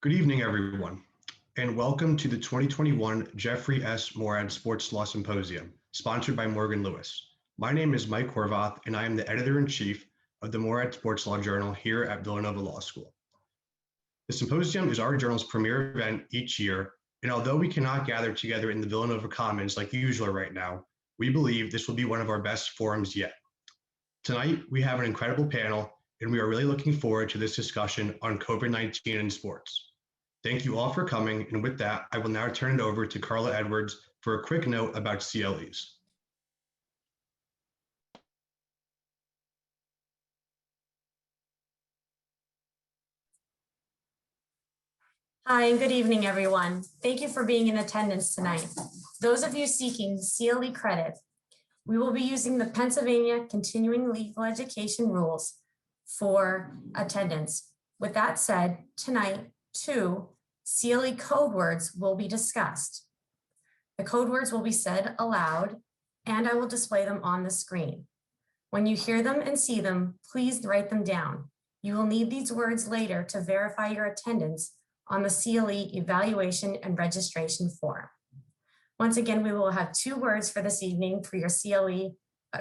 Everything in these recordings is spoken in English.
Good evening, everyone, and welcome to the 2021 Jeffrey S. Moorad Sports Law Symposium, sponsored by Morgan Lewis. My name is Mike Horvath, and I am the editor-in-chief of the Moorad Sports Law Journal here at Villanova Law School. The symposium is our journal's premier event each year, and although we cannot gather together in the Villanova Commons like usual right now, we believe this will be one of our best forums yet. Tonight, we have an incredible panel, and we are really looking forward to this discussion on COVID-19 in sports. Thank you all for coming, and with that, I will now turn it over to Carla Edwards for a quick note about CLEs. Hi, and good evening, everyone. Thank you for being in attendance tonight. Those of you seeking CLE credit, we will be using the Pennsylvania Continuing Legal Education rules for attendance. With that said, tonight, 2 CLE code words will be discussed. The code words will be said aloud, and I will display them on the screen. When you hear them and see them, please write them down. You will need these words later to verify your attendance on the CLE evaluation and registration form. Once again, we will have 2 words for this evening for your CLE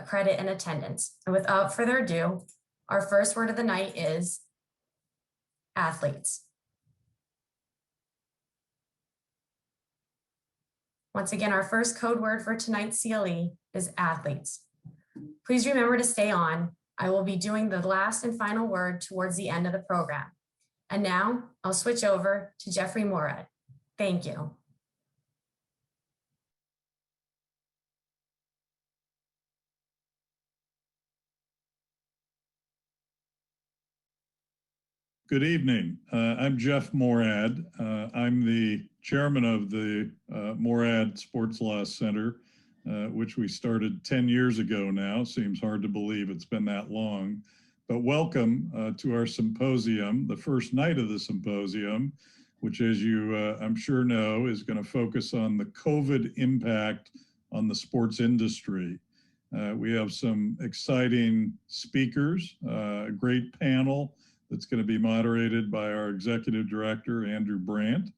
credit and attendance. And without further ado, our first word of the night is athletes. Once again, our first code word for tonight's CLE is athletes. Please remember to stay on. I will be doing the last and final word towards the end of the program. And now I'll switch over to Jeffrey Moorad. Thank you. Good evening. I'm Jeff Moorad. I'm the chairman of the Moorad Sports Law Center, which we started 10 years ago now. Seems hard to believe it's been that long. But welcome to our symposium, the first night of the symposium, which, as you I'm sure know, is going to focus on the COVID impact on the sports industry. We have some exciting speakers, a great panel that's going to be moderated by our executive director, Andrew Brandt.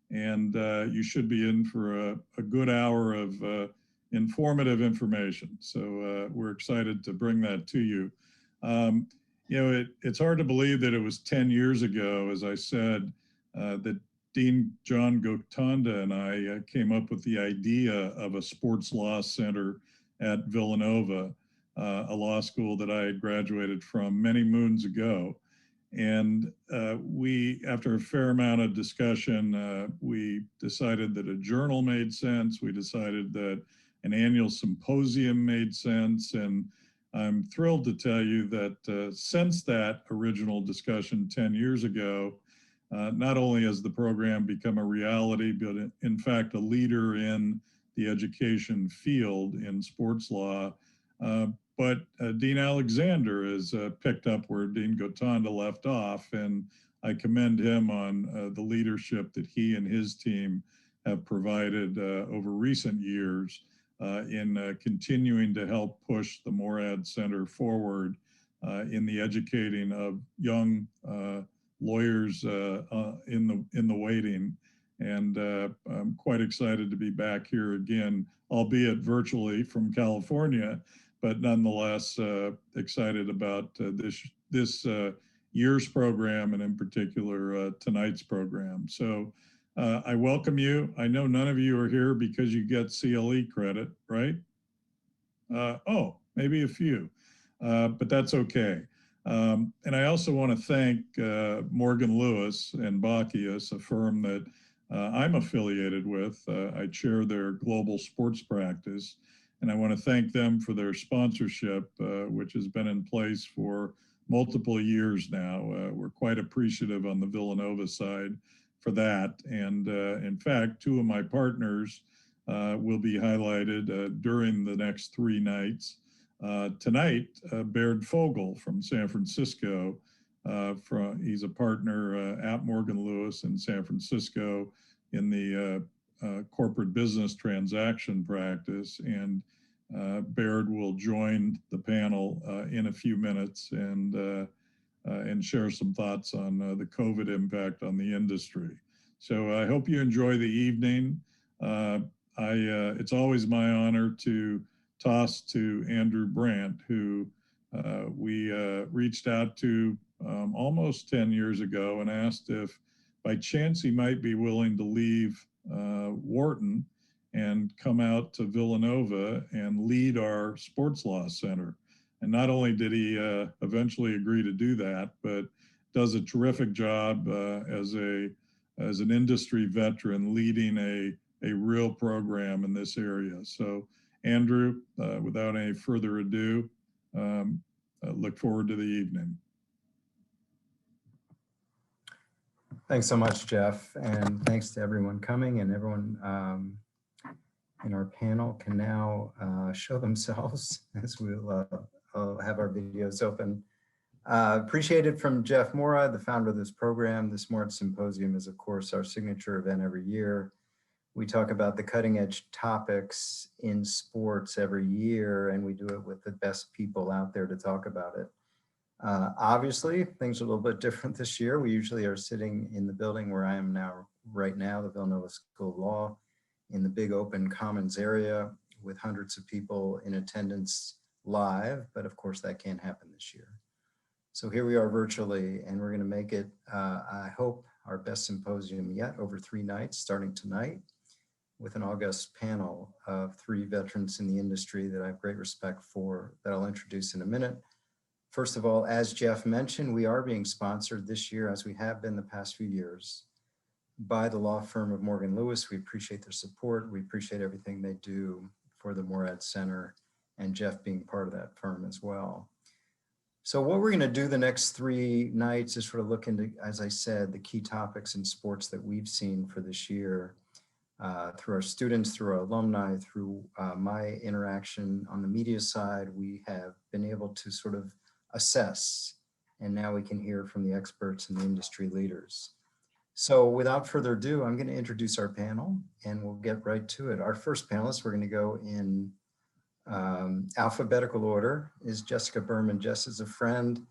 And you should be in for a good hour of informative information. So we're excited to bring that to you. It's hard to believe that it was 10 years ago, as I said, that Dean John Gotanda and I came up with the idea of a sports law center at Villanova, a law school that I had graduated from many moons ago. And we, after a fair amount of discussion, we decided that a journal made sense. We decided that an annual symposium made sense. And I'm thrilled to tell you that since that original discussion 10 years ago, not only has the program become a reality, but in fact, a leader in the education field in sports law. But Dean Alexander has picked up where Dean Gotanda left off, and I commend him on the leadership that he and his team have provided over recent years in continuing to help push the Moorad Center forward in the educating of young lawyers in the waiting. And I'm quite excited to be back here again, albeit virtually from California, but nonetheless excited about this year's program, and in particular tonight's program. So I welcome you. I know none of you are here because you get CLE credit, right? Oh, maybe a few, but that's okay. And I also want to thank Morgan Lewis and Bockius, a firm that I'm affiliated with. I chair their global sports practice. And I want to thank them for their sponsorship, which has been in place for multiple years now. We're quite appreciative on the Villanova side for that. And in fact, 2 of my partners will be highlighted during the next 3 nights. Tonight, Baird Fogel from San Francisco. He's a partner at Morgan Lewis in San Francisco in the corporate business transaction practice, and Baird will join the panel in a few minutes, and and share some thoughts on the COVID impact on the industry. So I hope you enjoy the evening. It's always my honor to toss to Andrew Brandt, who we reached out to almost 10 years ago and asked if by chance he might be willing to leave Wharton and come out to Villanova and lead our sports law center. And not only did he eventually agree to do that, but does a terrific job as an industry veteran leading a real program in this area. So Andrew, without any further ado, look forward to the evening. Thanks so much, Jeff, and thanks to everyone coming, and everyone in our panel can now show themselves as we'll have our videos open. Appreciated from Jeff Moorad, the founder of this program. This Moorad Symposium is, of course, our signature event every year. We talk about the cutting edge topics in sports every year, and we do it with the best people out there to talk about it. Obviously, things are a little bit different this year. We usually are sitting in the building where I am now, right now, the Villanova School of Law, in the big open commons area with hundreds of people in attendance live, but of course that can't happen this year. So here we are virtually, and we're going to make it, I hope, our best symposium yet, over 3 nights, starting tonight, with an august panel of 3 veterans in the industry that I have great respect for, that I'll introduce in a minute. First of all, as Jeff mentioned, we are being sponsored this year, as we have been the past few years, by the law firm of Morgan Lewis. We appreciate their support. We appreciate everything they do for the Moorad Center, and Jeff being part of that firm as well. So what we're going to do the next 3 nights is sort of look into, as I said, the key topics in sports that we've seen for this year, through our students, through our alumni, through my interaction on the media side. We have been able to sort of assess, and now we can hear from the experts and the industry leaders. So without further ado, I'm going to introduce our panel, and we'll get right to it. Our first panelist, we're going to go in alphabetical order, is Jessica Berman. Jess is a friend.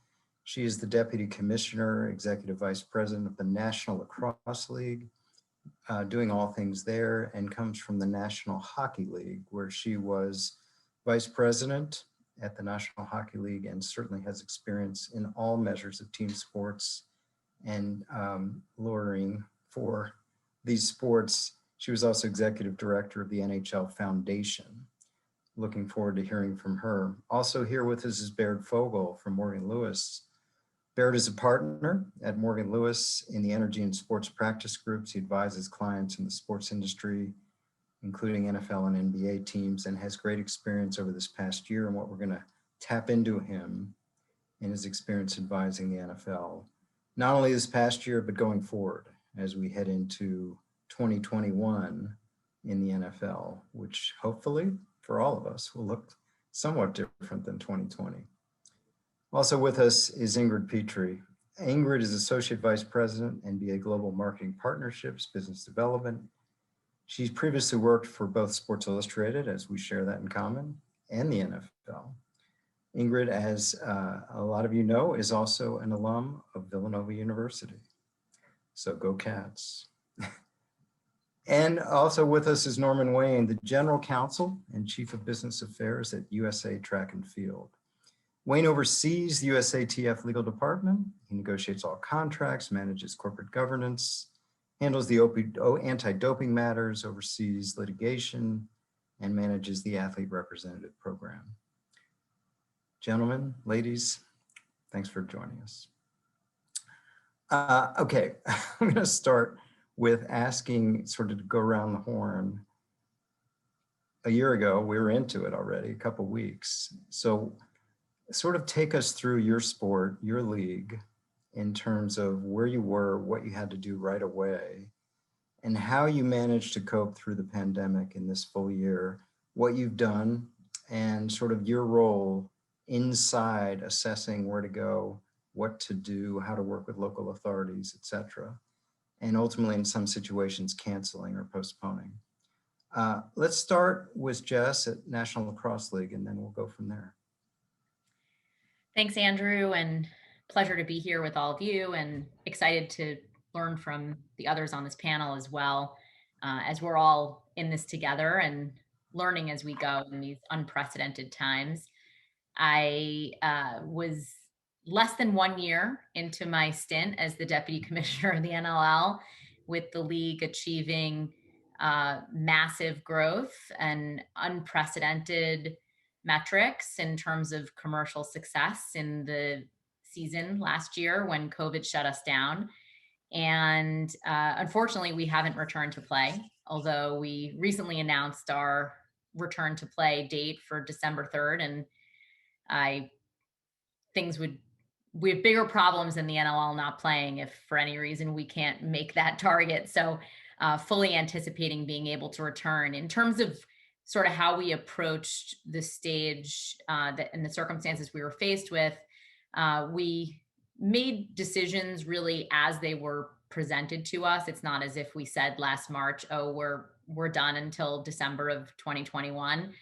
She is the Deputy Commissioner, Executive Vice President of the National Lacrosse League, doing all things there, and comes from the National Hockey League, where she was Vice President at the National Hockey League, and certainly has experience in all measures of team sports and lawyering for these sports. She was also Executive Director of the NHL Foundation. Looking forward to hearing from her. Also here with us is Baird Fogel from Morgan Lewis. Baird is a partner at Morgan Lewis in the energy and sports practice groups. He advises clients in the sports industry, including NFL and NBA teams, and has great experience over this past year. And what we're going to tap into him in his experience advising the NFL, not only this past year, but going forward as we head into 2021 in the NFL, which hopefully for all of us will look somewhat different than 2020. Also with us is Ingrid Petri. Ingrid is Associate Vice President, NBA Global Marketing Partnerships, Business Development. She's previously worked for both Sports Illustrated, as we share that in common, and the NFL. Ingrid, as a lot of you know, is also an alum of Villanova University. So go Cats. And also with us is Norman Wain, the General Counsel and Chief of Business Affairs at USA Track and Field. Wain oversees the USATF legal department. He negotiates all contracts, manages corporate governance, handles the anti-doping matters, oversees litigation, and manages the athlete representative program. Gentlemen, ladies, thanks for joining us. Okay, I'm going to start with asking, sort of to go around the horn. A year ago, we were into it already, a couple weeks. So sort of take us through your sport, your league, in terms of where you were, what you had to do right away, and how you managed to cope through the pandemic in this full year, what you've done, and sort of your role inside assessing where to go, what to do, how to work with local authorities, et cetera, and ultimately in some situations canceling or postponing. Let's start with Jess at National Lacrosse League, and then we'll go from there. Thanks, Andrew, and pleasure to be here with all of you and excited to learn from the others on this panel as well, as we're all in this together and learning as we go in these unprecedented times. I was less than 1 year into my stint as the Deputy Commissioner of the NLL, with the league achieving massive growth and unprecedented metrics in terms of commercial success in the season last year when COVID shut us down. And unfortunately, we haven't returned to play, although we recently announced our return to play date for December 3rd. And we have bigger problems than the NLL not playing if for any reason we can't make that target. So fully anticipating being able to return. In terms of sort of how we approached the stage and the circumstances we were faced with, we made decisions really as they were presented to us. It's not as if we said last March, oh, we're done until December of 2021.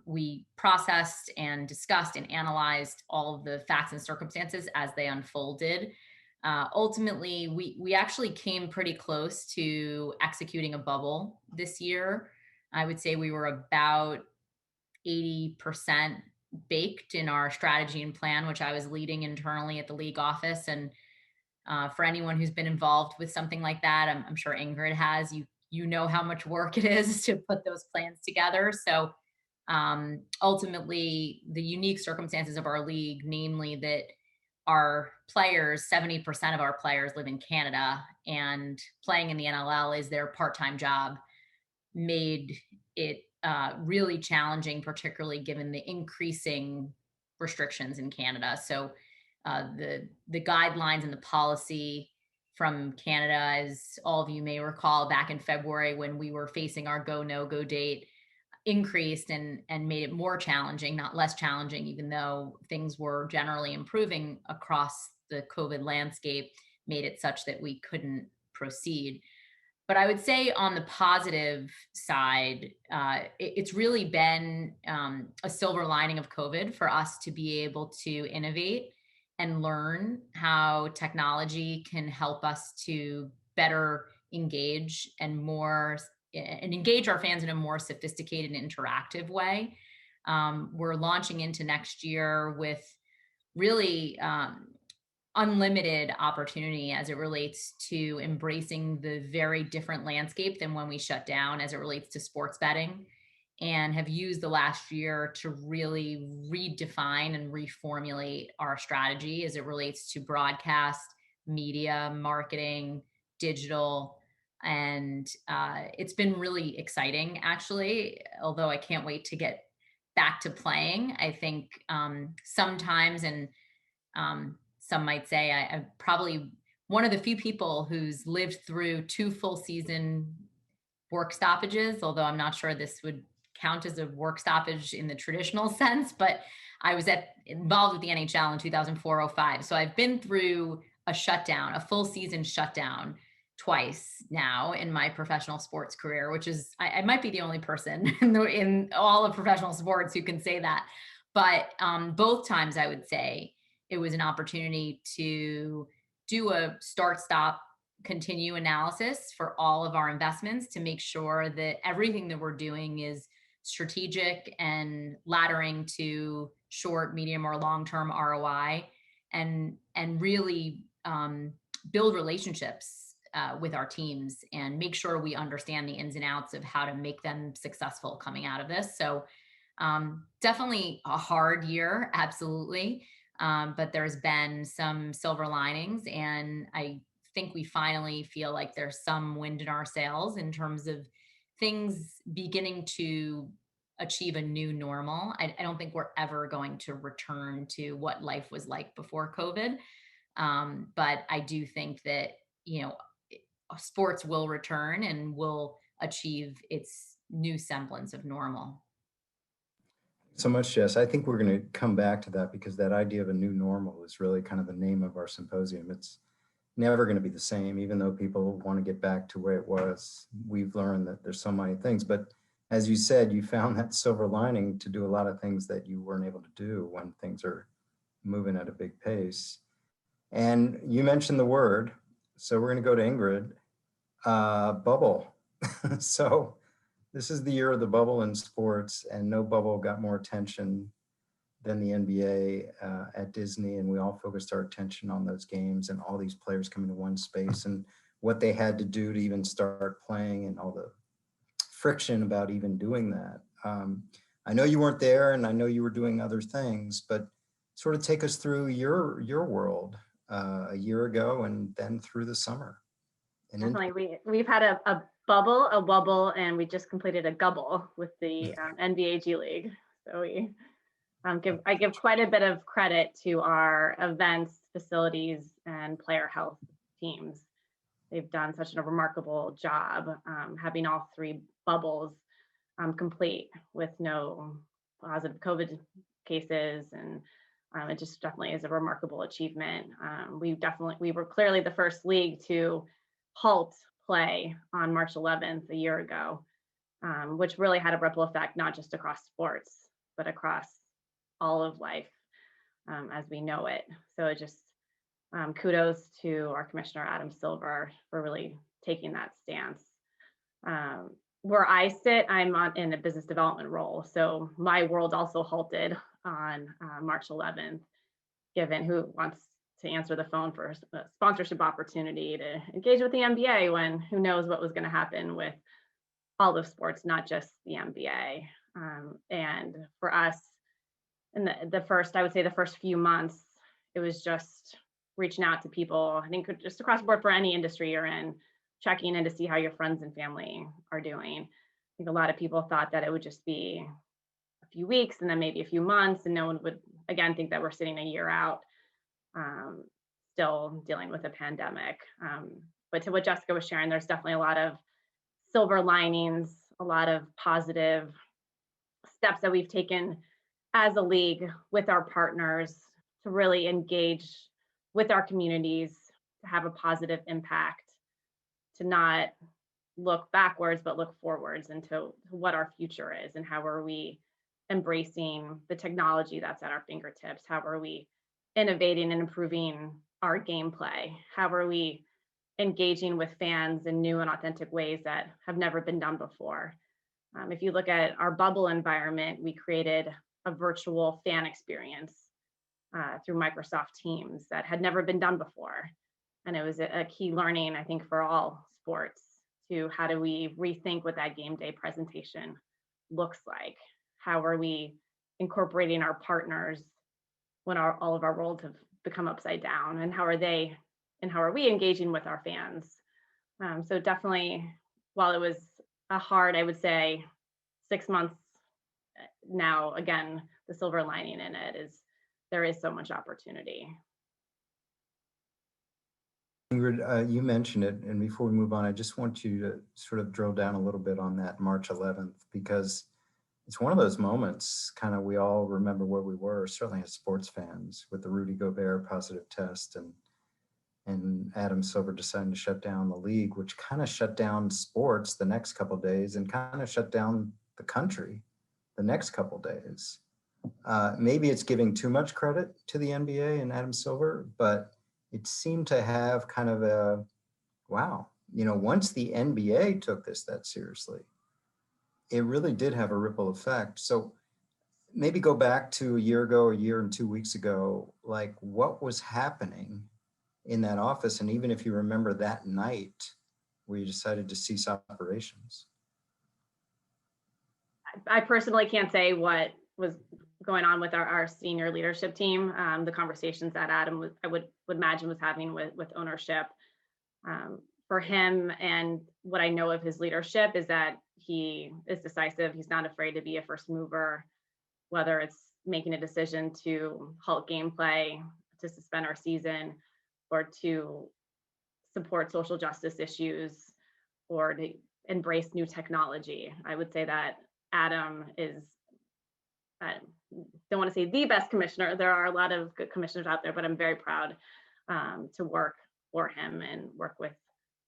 We processed and discussed and analyzed all of the facts and circumstances as they unfolded. Ultimately, we actually came pretty close to executing a bubble this year. I would say we were about 80% baked in our strategy and plan, which I was leading internally at the league office. And for anyone who's been involved with something like that, I'm sure Ingrid has, you know how much work it is to put those plans together. So ultimately, the unique circumstances of our league, namely that our players, 70% of our players live in Canada, and playing in the NLL is their part-time job, made it really challenging, particularly given the increasing restrictions in Canada. So the guidelines and the policy from Canada, as all of you may recall, back in February when we were facing our go, no-go date, increased and made it more challenging, not less challenging, even though things were generally improving across the COVID landscape, made it such that we couldn't proceed. But I would say on the positive side, it's really been a silver lining of COVID for us to be able to innovate and learn how technology can help us to better engage and engage our fans in a more sophisticated and interactive way. We're launching into next year with really unlimited opportunity as it relates to embracing the very different landscape than when we shut down as it relates to sports betting, and have used the last year to really redefine and reformulate our strategy as it relates to broadcast, media, marketing, digital. And it's been really exciting, actually, although I can't wait to get back to playing. I think sometimes, and some might say I'm probably one of the few people who's lived through 2 full season work stoppages, although I'm not sure this would count as a work stoppage in the traditional sense, but I was involved with the NHL in 2004-05. So I've been through a shutdown, a full season shutdown twice now in my professional sports career, which is, I might be the only person in all of professional sports who can say that. But both times I would say it was an opportunity to do a start, stop, continue analysis for all of our investments to make sure that everything that we're doing is strategic and laddering to short, medium, or long-term ROI, and really build relationships with our teams and make sure we understand the ins and outs of how to make them successful coming out of this. So definitely a hard year, absolutely. But there's been some silver linings, and I think we finally feel like there's some wind in our sails in terms of things beginning to achieve a new normal. I don't think we're ever going to return to what life was like before COVID. But I do think that, sports will return and will achieve its new semblance of normal. So much, Jess. I think we're going to come back to that because that idea of a new normal is really kind of the name of our symposium. It's never going to be the same, even though people want to get back to where it was. We've learned that there's so many things, but as you said, you found that silver lining to do a lot of things that you weren't able to do when things are moving at a big pace. And you mentioned the word, so we're going to go to Ingrid. Bubble. So this is the year of the bubble in sports, and no bubble got more attention than the NBA at Disney, and we all focused our attention on those games and all these players coming to one space and what they had to do to even start playing and all the friction about even doing that. I know you weren't there, and I know you were doing other things, but sort of take us through your world a year ago and then through the summer. And Definitely, we've had a bubble, a wubble, and we just completed a gubble with the NBA G League. So I give quite a bit of credit to our events, facilities, and player health teams. They've done such a remarkable job having all three bubbles complete with no positive COVID cases, and it just definitely is a remarkable achievement. We were clearly the first league to halt play on March 11th a year ago, which really had a ripple effect, not just across sports, but across all of life as we know it. So it just kudos to our commissioner, Adam Silver, for really taking that stance. Where I sit, I'm in a business development role. So my world also halted on March 11th, given who wants to answer the phone for a sponsorship opportunity to engage with the NBA when who knows what was going to happen with all of sports, not just the NBA. And for us, in I would say the first few months, it was just reaching out to people, I think just across the board for any industry you're in, checking in to see how your friends and family are doing. I think a lot of people thought that it would just be a few weeks and then maybe a few months, and no one would, again, think that we're sitting a year out, still dealing with a pandemic. But to what Jessica was sharing, there's definitely a lot of silver linings, a lot of positive steps that we've taken as a league with our partners to really engage with our communities, to have a positive impact, to not look backwards, but look forwards into what our future is and how are we embracing the technology that's at our fingertips? How are we innovating and improving our gameplay? How are we engaging with fans in new and authentic ways that have never been done before? If you look at our bubble environment, we created a virtual fan experience through Microsoft Teams that had never been done before. And it was a key learning, I think, for all sports to how do we rethink what that game day presentation looks like? How are we incorporating our partners when all of our worlds have become upside down? And how are we engaging with our fans? So definitely, while it was a hard, I would say, 6 months now, again, the silver lining in it is there is so much opportunity. Ingrid, you mentioned it, and before we move on, I just want you to sort of drill down a little bit on that March 11th, because it's one of those moments kind of we all remember where we were, certainly as sports fans, with the Rudy Gobert positive test and Adam Silver deciding to shut down the league, which kind of shut down sports the next couple of days and kind of shut down the country the next couple of days. Maybe it's giving too much credit to the NBA and Adam Silver, but it seemed to have kind of a, wow, once the NBA took this that seriously, it really did have a ripple effect. So maybe go back to a year ago, a year and 2 weeks ago, like what was happening in that office? And even if you remember that night where you decided to cease operations. I personally can't say what was going on with our senior leadership team. The conversations that Adam I would imagine was having with ownership. For him, and what I know of his leadership is that he is decisive. He's not afraid to be a first mover, whether it's making a decision to halt gameplay, to suspend our season, or to support social justice issues, or to embrace new technology. I would say that Adam is, I don't want to say the best commissioner. There are a lot of good commissioners out there, but I'm very proud to work for him and work with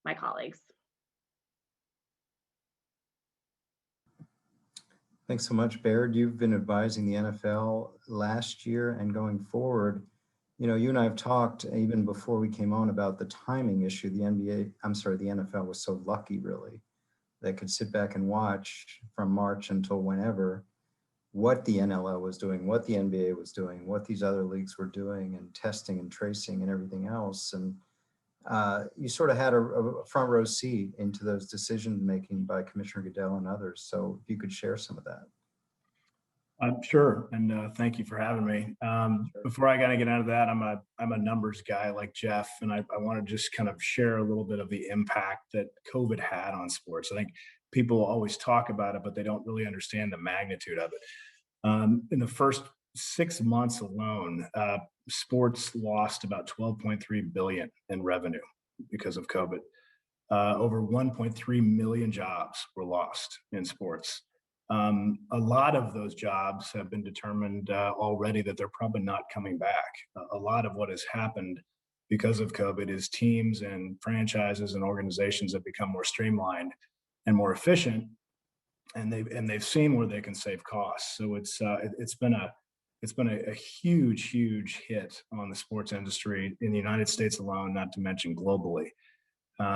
my colleagues. Thanks so much, Baird. You've been advising the NFL last year and going forward. You know, you and I have talked even before we came on about the timing issue. The NFL was so lucky, really. They could sit back and watch from March until whenever what the NLL was doing, what the NBA was doing, what these other leagues were doing, and testing and tracing and everything else. And you sort of had a front row seat into those decision making by Commissioner Goodell and others. So if you could share some of that. Sure, and thank you for having me. Before I gotta get out of that, I'm a numbers guy like Jeff, and I want to just kind of share a little bit of the impact that COVID had on sports. I think people always talk about it, but they don't really understand the magnitude of it. In the first 6 months alone, sports lost about 12.3 billion in revenue because of COVID. Over 1.3 million jobs were lost in sports. A lot of those jobs have been determined already that they're probably not coming back. A lot of what has happened because of COVID is teams and franchises and organizations have become more streamlined and more efficient, and they've seen where they can save costs. So it's been a huge hit on the sports industry in the United States alone, not to mention globally.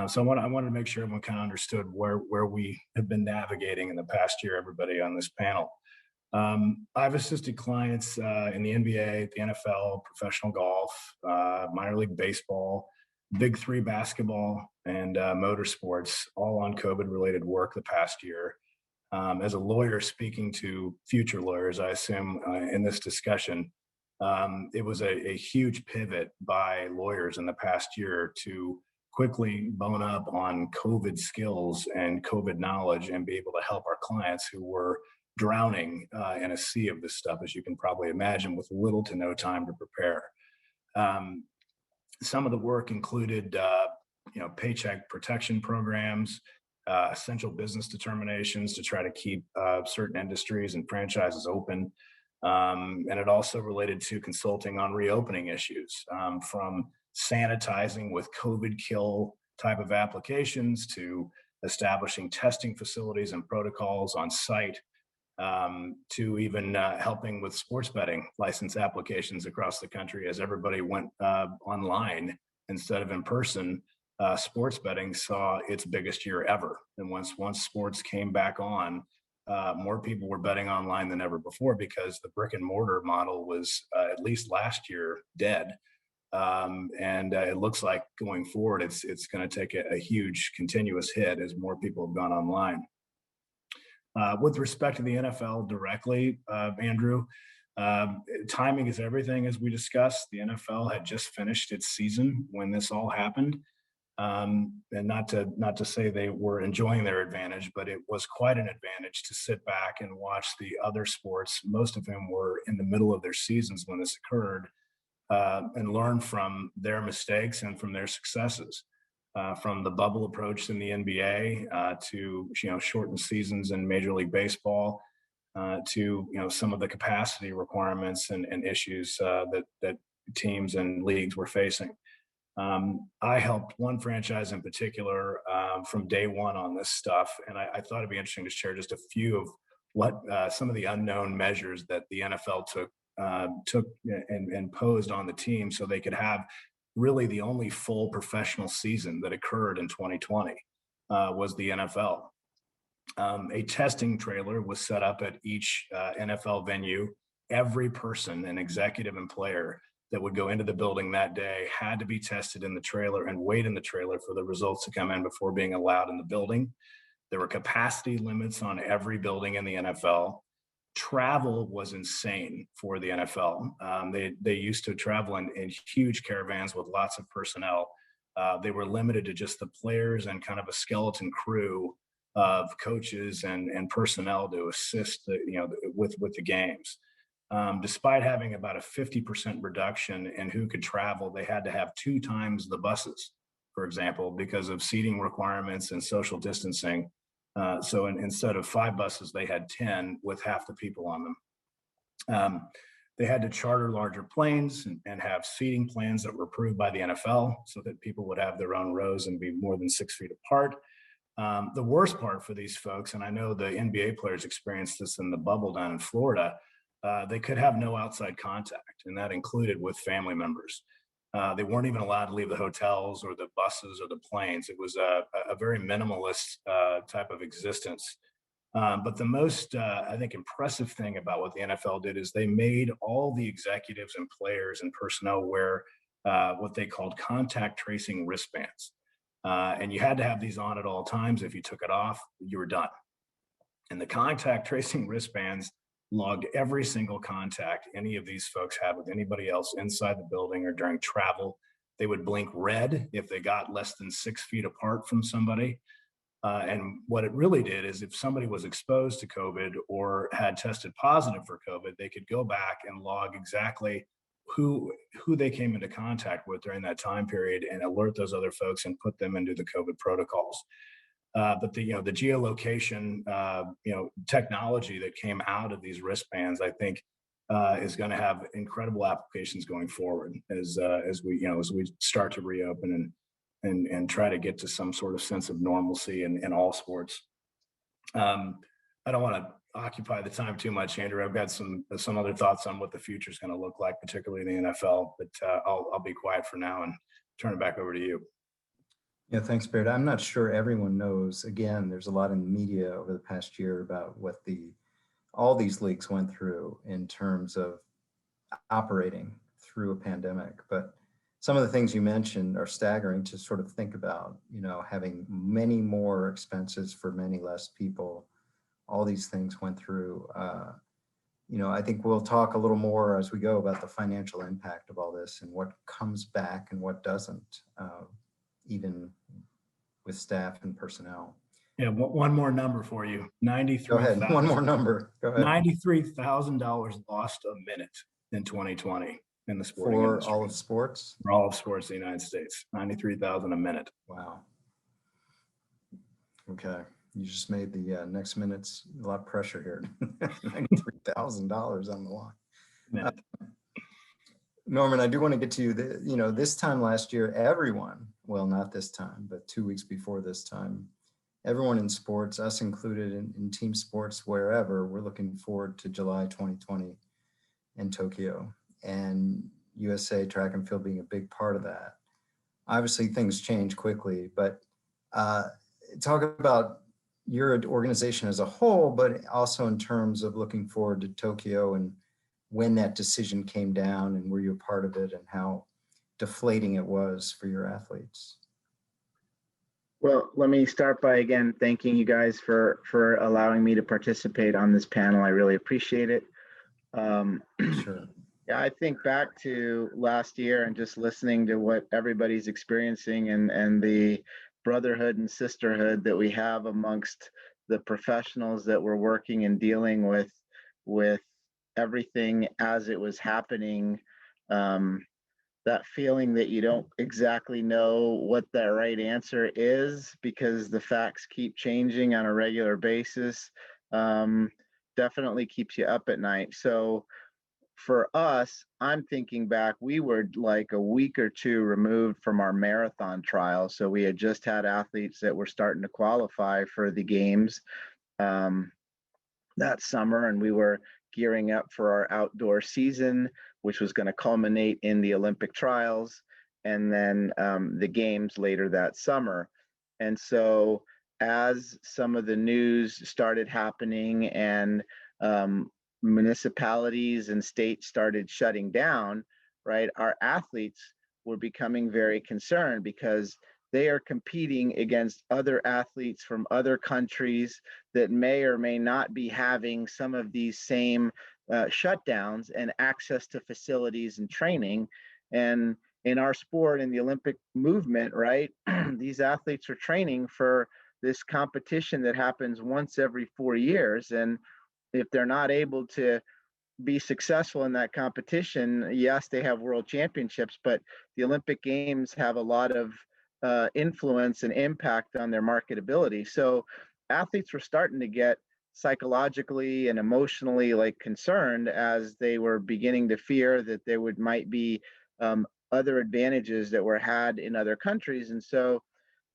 So I wanted to make sure everyone kind of understood where we have been navigating in the past year, everybody on this panel. I've assisted clients in the NBA, the NFL, professional golf, minor league baseball, Big Three basketball, and motorsports, all on COVID-related work the past year. As a lawyer speaking to future lawyers, I assume in this discussion, it was a huge pivot by lawyers in the past year to quickly bone up on COVID skills and COVID knowledge and be able to help our clients who were drowning in a sea of this stuff, as you can probably imagine, with little to no time to prepare. Some of the work included, paycheck protection programs, essential business determinations to try to keep certain industries and franchises open. And it also related to consulting on reopening issues, from sanitizing with COVID kill type of applications to establishing testing facilities and protocols on site, to even helping with sports betting license applications across the country as everybody went online instead of in person. Sports betting saw its biggest year ever. And once sports came back on, more people were betting online than ever before because the brick and mortar model was, at least last year, dead. And it looks like going forward, it's going to take a huge continuous hit as more people have gone online. With respect to the NFL directly, Andrew, timing is everything, as we discussed. The NFL had just finished its season when this all happened. And not to say they were enjoying their advantage, but it was quite an advantage to sit back and watch the other sports, most of whom were in the middle of their seasons when this occurred, and learn from their mistakes and from their successes, from the bubble approach in the NBA to shortened seasons in Major League Baseball, to some of the capacity requirements and issues that teams and leagues were facing. I helped one franchise in particular from day one on this stuff, and I thought it'd be interesting to share just a few of what some of the unknown measures that the NFL took and posed on the team so they could have really the only full professional season that occurred in 2020 was the NFL. A testing trailer was set up at each NFL venue. Every person, an executive and player that would go into the building that day, had to be tested in the trailer and wait in the trailer for the results to come in before being allowed in the building. There were capacity limits on every building in the NFL. Travel was insane for the NFL. They used to travel in huge caravans with lots of personnel. They were limited to just the players and kind of a skeleton crew of coaches and personnel to assist with the games. Despite having about a 50% reduction in who could travel, they had to have 2 times the buses, for example, because of seating requirements and social distancing. So instead of 5 buses, they had 10 with half the people on them. They had to charter larger planes and have seating plans that were approved by the NFL so that people would have their own rows and be more than 6 feet apart. The worst part for these folks, and I know the NBA players experienced this in the bubble down in Florida, they could have no outside contact, and that included with family members. They weren't even allowed to leave the hotels or the buses or the planes. It was a very minimalist type of existence. But the most, I think, impressive thing about what the NFL did is they made all the executives and players and personnel wear what they called contact tracing wristbands. And you had to have these on at all times. If you took it off, you were done. And the contact tracing wristbands logged every single contact any of these folks had with anybody else inside the building or during travel. They would blink red if they got less than 6 feet apart from somebody. And what it really did is if somebody was exposed to COVID or had tested positive for COVID, they could go back and log exactly who they came into contact with during that time period and alert those other folks and put them into the COVID protocols. But the geolocation technology that came out of these wristbands, I think, is going to have incredible applications going forward as we start to reopen and try to get to some sort of sense of normalcy in all sports. I don't want to occupy the time too much, Andrew. I've got some other thoughts on what the future is going to look like, particularly in the NFL. But I'll be quiet for now and turn it back over to you. Yeah, thanks, Baird. I'm not sure everyone knows. Again, there's a lot in the media over the past year about what all these leagues went through in terms of operating through a pandemic. But some of the things you mentioned are staggering to sort of think about, having many more expenses for many less people. All these things went through. I think we'll talk a little more as we go about the financial impact of all this and what comes back and what doesn't, even with staff and personnel. Yeah, one more number for you. 93. Go ahead. One more number. Go ahead. $93,000 lost a minute in 2020 in the sporting industry. For all of sports? For all of sports in the United States. 93,000 a minute. Wow. Okay. You just made the next minute's a lot of pressure here. $93,000 on the line. Norman, I do want to get to you. This time last year, everyone, well, not this time, but 2 weeks before this time, everyone in sports, us included in team sports, wherever, we're looking forward to July 2020 in Tokyo and USA track and field being a big part of that. Obviously, things change quickly, but talk about your organization as a whole, but also in terms of looking forward to Tokyo and when that decision came down and were you a part of it and how deflating it was for your athletes. Well, let me start by again thanking you guys for allowing me to participate on this panel. I really appreciate it. Sure. Yeah, I think back to last year and just listening to what everybody's experiencing and the brotherhood and sisterhood that we have amongst the professionals that were working and dealing with everything as it was happening. That feeling that you don't exactly know what the right answer is because the facts keep changing on a regular basis, definitely keeps you up at night. So for us, I'm thinking back, we were like a week or two removed from our marathon trial. So we had just had athletes that were starting to qualify for the games that summer, and we were gearing up for our outdoor season, which was going to culminate in the Olympic trials and then the games later that summer. And so as some of the news started happening and municipalities and states started shutting down, right, our athletes were becoming very concerned because they are competing against other athletes from other countries that may or may not be having some of these same shutdowns and access to facilities and training. And in our sport, in the Olympic movement, right, these athletes are training for this competition that happens once every 4 years. And if they're not able to be successful in that competition, yes, they have world championships, but the Olympic Games have a lot of influence and impact on their marketability. So athletes were starting to get psychologically and emotionally concerned as they were beginning to fear that there might be other advantages that were had in other countries. And so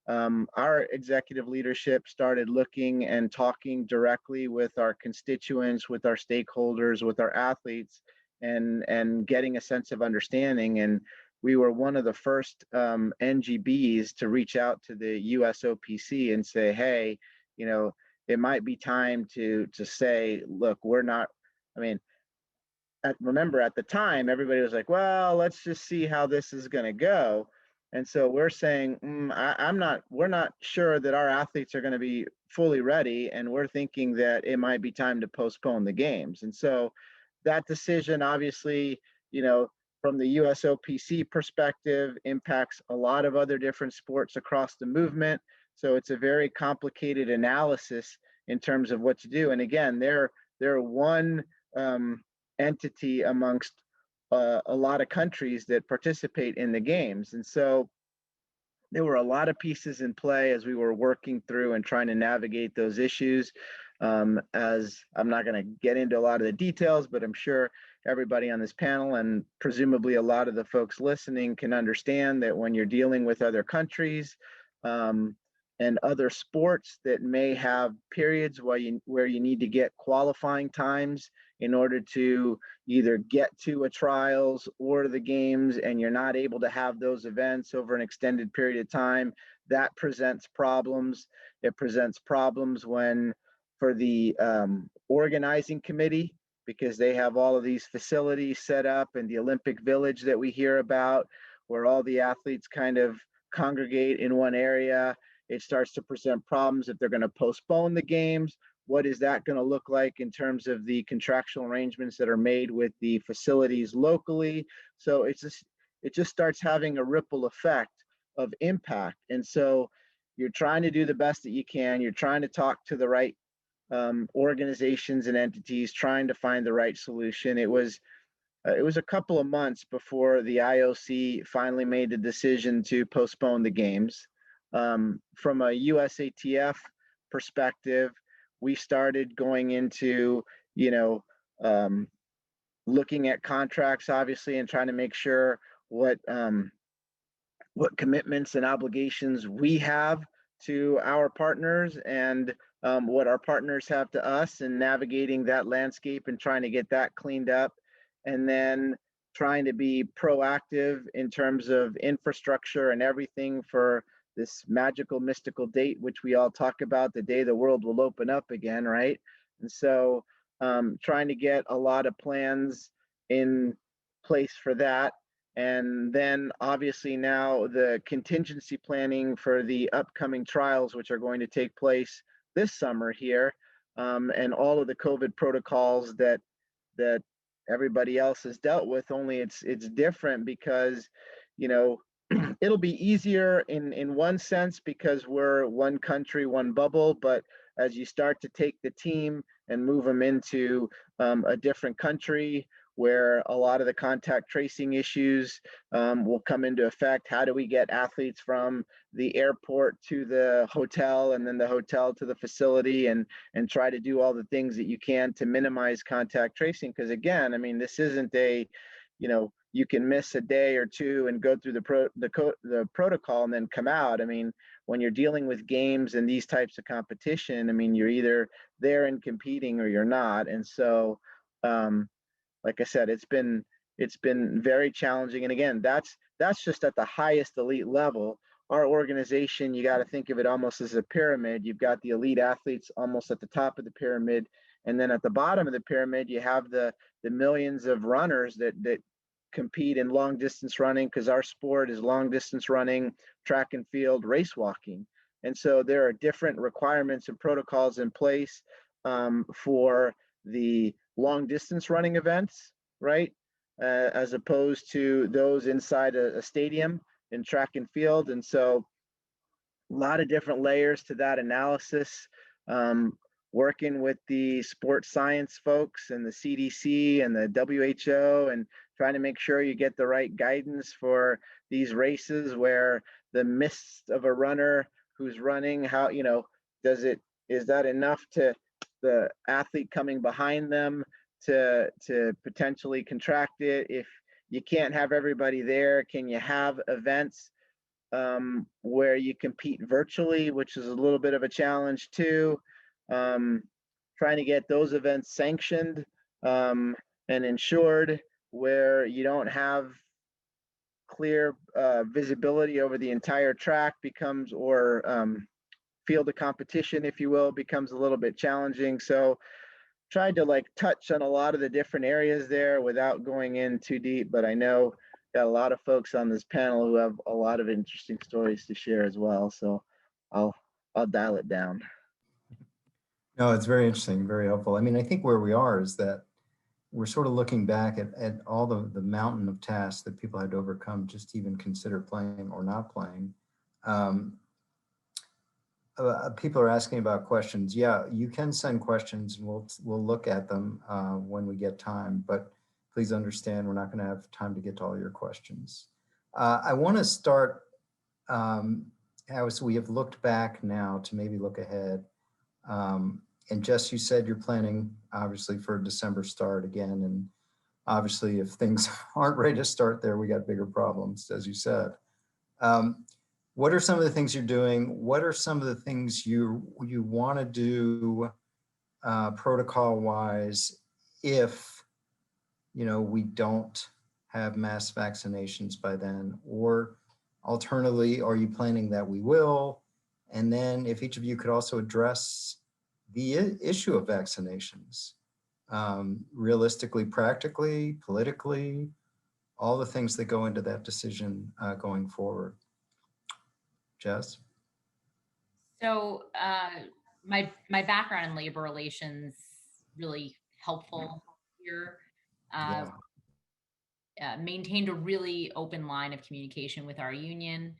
our executive leadership started looking and talking directly with our constituents, with our stakeholders, with our athletes, and getting a sense of understanding. And we were one of the first NGBs to reach out to the USOPC and say, hey, you know, it might be time to say, look, we're not, I mean, remember at the time, everybody was like, well, let's just see how this is going to go. And so we're saying, we're not sure that our athletes are going to be fully ready. And we're thinking that it might be time to postpone the games. And so that decision, obviously, you know, from the USOPC perspective, impacts a lot of other different sports across the movement. So it's a very complicated analysis in terms of what to do. And again, they're one entity amongst a lot of countries that participate in the games. And so there were a lot of pieces in play as we were working through and trying to navigate those issues. As I'm not going to get into a lot of the details, but I'm sure everybody on this panel and presumably a lot of the folks listening can understand that when you're dealing with other countries and other sports that may have periods where you need to get qualifying times in order to either get to a trials or the games, and you're not able to have those events over an extended period of time, that presents problems. It presents problems when for the organizing committee, because they have all of these facilities set up and the Olympic Village that we hear about, where all the athletes kind of congregate in one area. It starts to present problems if they're going to postpone the games. What is that going to look like in terms of the contractual arrangements that are made with the facilities locally? So it just starts having a ripple effect of impact. And so you're trying to do the best that you can. You're trying to talk to the right organizations and entities, trying to find the right solution. It was a couple of months before the IOC finally made the decision to postpone the games. From a USATF perspective, we started going into, you know, looking at contracts, obviously, and trying to make sure what commitments and obligations we have to our partners and what our partners have to us, and navigating that landscape and trying to get that cleaned up, and then trying to be proactive in terms of infrastructure and everything for this magical, mystical date, which we all talk about, the day the world will open up again, right? And so trying to get a lot of plans in place for that. And then obviously now the contingency planning for the upcoming trials, which are going to take place this summer here, and all of the COVID protocols that everybody else has dealt with, only it's different because, you know, it'll be easier in one sense because we're one country, one bubble, but as you start to take the team and move them into a different country where a lot of the contact tracing issues will come into effect. How do we get athletes from the airport to the hotel and then the hotel to the facility, and try to do all the things that you can to minimize contact tracing? Because again, I mean, this isn't a, you know, you can miss a day or two and go through the protocol and then come out. I mean, when you're dealing with games and these types of competition, I mean, you're either there and competing or you're not. And so, like I said, it's been very challenging. And again, that's just at the highest elite level. Our organization, you got to think of it almost as a pyramid. You've got the elite athletes almost at the top of the pyramid, and then at the bottom of the pyramid, you have the millions of runners that compete in long distance running, because our sport is long distance running, track and field, race walking. And so there are different requirements and protocols in place for the long distance running events, right? As opposed to those inside a stadium in track and field. And so a lot of different layers to that analysis, working with the sports science folks and the CDC and the WHO, and trying to make sure you get the right guidance for these races where the mist of a runner who's running, how, you know, is that enough to the athlete coming behind them to potentially contract it? If you can't have everybody there, can you have events where you compete virtually, which is a little bit of a challenge too. Trying to get those events sanctioned and insured, where you don't have clear visibility over the entire track becomes, or field of competition, if you will, becomes a little bit challenging. So tried to like touch on a lot of the different areas there without going in too deep, but I know got a lot of folks on this panel who have a lot of interesting stories to share as well. So I'll dial it down. No, it's very interesting, very helpful. I mean, I think where we are is that we're sort of looking back at all the mountain of tasks that people had to overcome just to even consider playing or not playing. People are asking about questions. Yeah, you can send questions and we'll look at them when we get time, but please understand we're not going to have time to get to all your questions. I want to start, as we have looked back now to maybe look ahead. And Jess, you said you're planning obviously for a December start again. And obviously if things aren't ready to start there, we got bigger problems, as you said. What are some of the things you're doing? What are some of the things you want to do protocol-wise if, you know, we don't have mass vaccinations by then? Or alternatively, are you planning that we will? And then if each of you could also address the issue of vaccinations, realistically, practically, politically, all the things that go into that decision going forward. Jess? So my background in labor relations really helpful here. Maintained a really open line of communication with our union.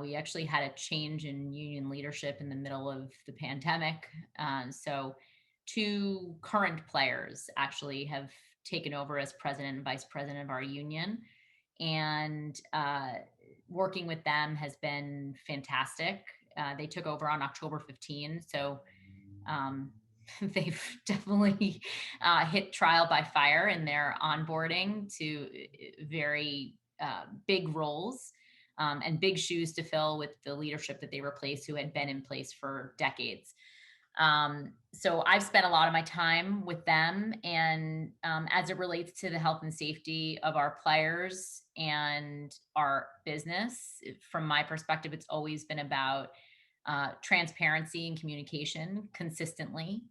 We actually had a change in union leadership in the middle of the pandemic. So 2 current players actually have taken over as president and vice president of our union. And working with them has been fantastic. They took over on October 15. So they've definitely hit trial by fire in their onboarding to very big roles. And big shoes to fill with the leadership that they replaced, who had been in place for decades. So I've spent a lot of my time with them, and as it relates to the health and safety of our players and our business, from my perspective, it's always been about transparency and communication consistently,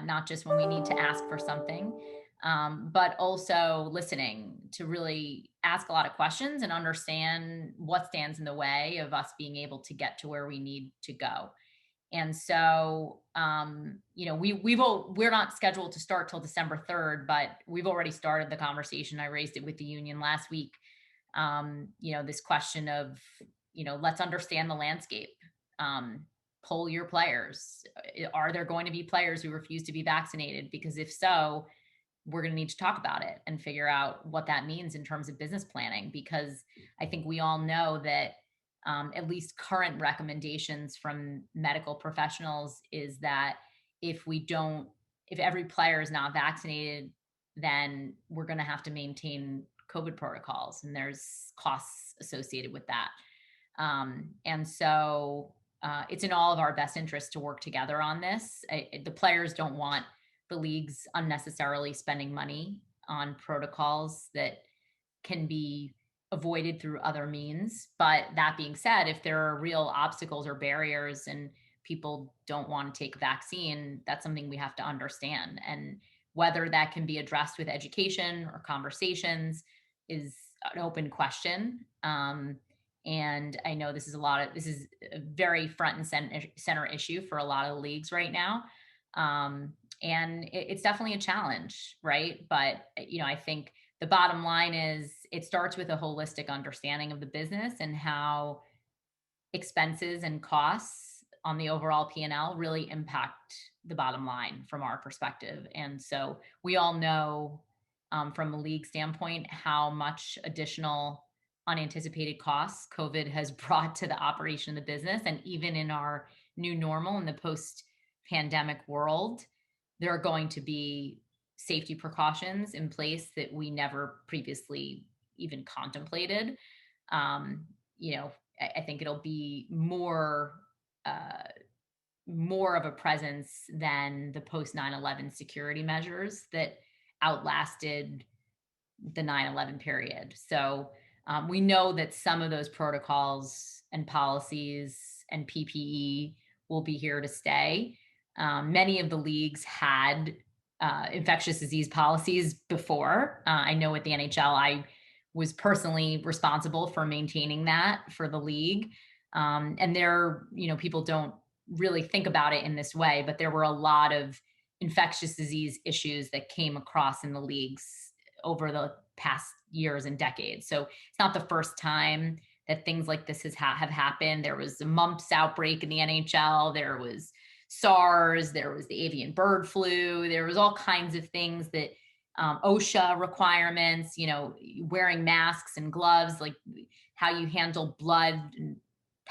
not just when we need to ask for something. But also listening to really ask a lot of questions and understand what stands in the way of us being able to get to where we need to go. And so, you know, we're not scheduled to start till December 3rd, but we've already started the conversation. I raised it with the union last week. You know, this question of, you know, let's understand the landscape. Poll your players. Are there going to be players who refuse to be vaccinated? Because if so, we're going to need to talk about it and figure out what that means in terms of business planning, because I think we all know that at least current recommendations from medical professionals is that if every player is not vaccinated, then we're going to have to maintain COVID protocols, and there's costs associated with that. And so it's in all of our best interest to work together on this. The players don't want the leagues unnecessarily spending money on protocols that can be avoided through other means. But that being said, if there are real obstacles or barriers and people don't want to take a vaccine, that's something we have to understand. And whether that can be addressed with education or conversations is an open question. And I know this is a very front and center issue for a lot of leagues right now. And it's definitely a challenge, right? But, you know, I think the bottom line is it starts with a holistic understanding of the business and how expenses and costs on the overall P&L really impact the bottom line from our perspective. And so we all know from a league standpoint how much additional unanticipated costs COVID has brought to the operation of the business. And even in our new normal in the post-pandemic world, there are going to be safety precautions in place that we never previously even contemplated. You know, I think it'll be more of a presence than the post 9/11 security measures that outlasted the 9/11 period. So we know that some of those protocols and policies and PPE will be here to stay. Many of the leagues had infectious disease policies before. I know at the NHL, I was personally responsible for maintaining that for the league. And there, people don't really think about it in this way, but there were a lot of infectious disease issues that came across in the leagues over the past years and decades. So it's not the first time that things like this have happened. There was a mumps outbreak in the NHL. There was SARS. There was the avian bird flu. There was all kinds of things that OSHA requirements, wearing masks and gloves, like how you handle blood and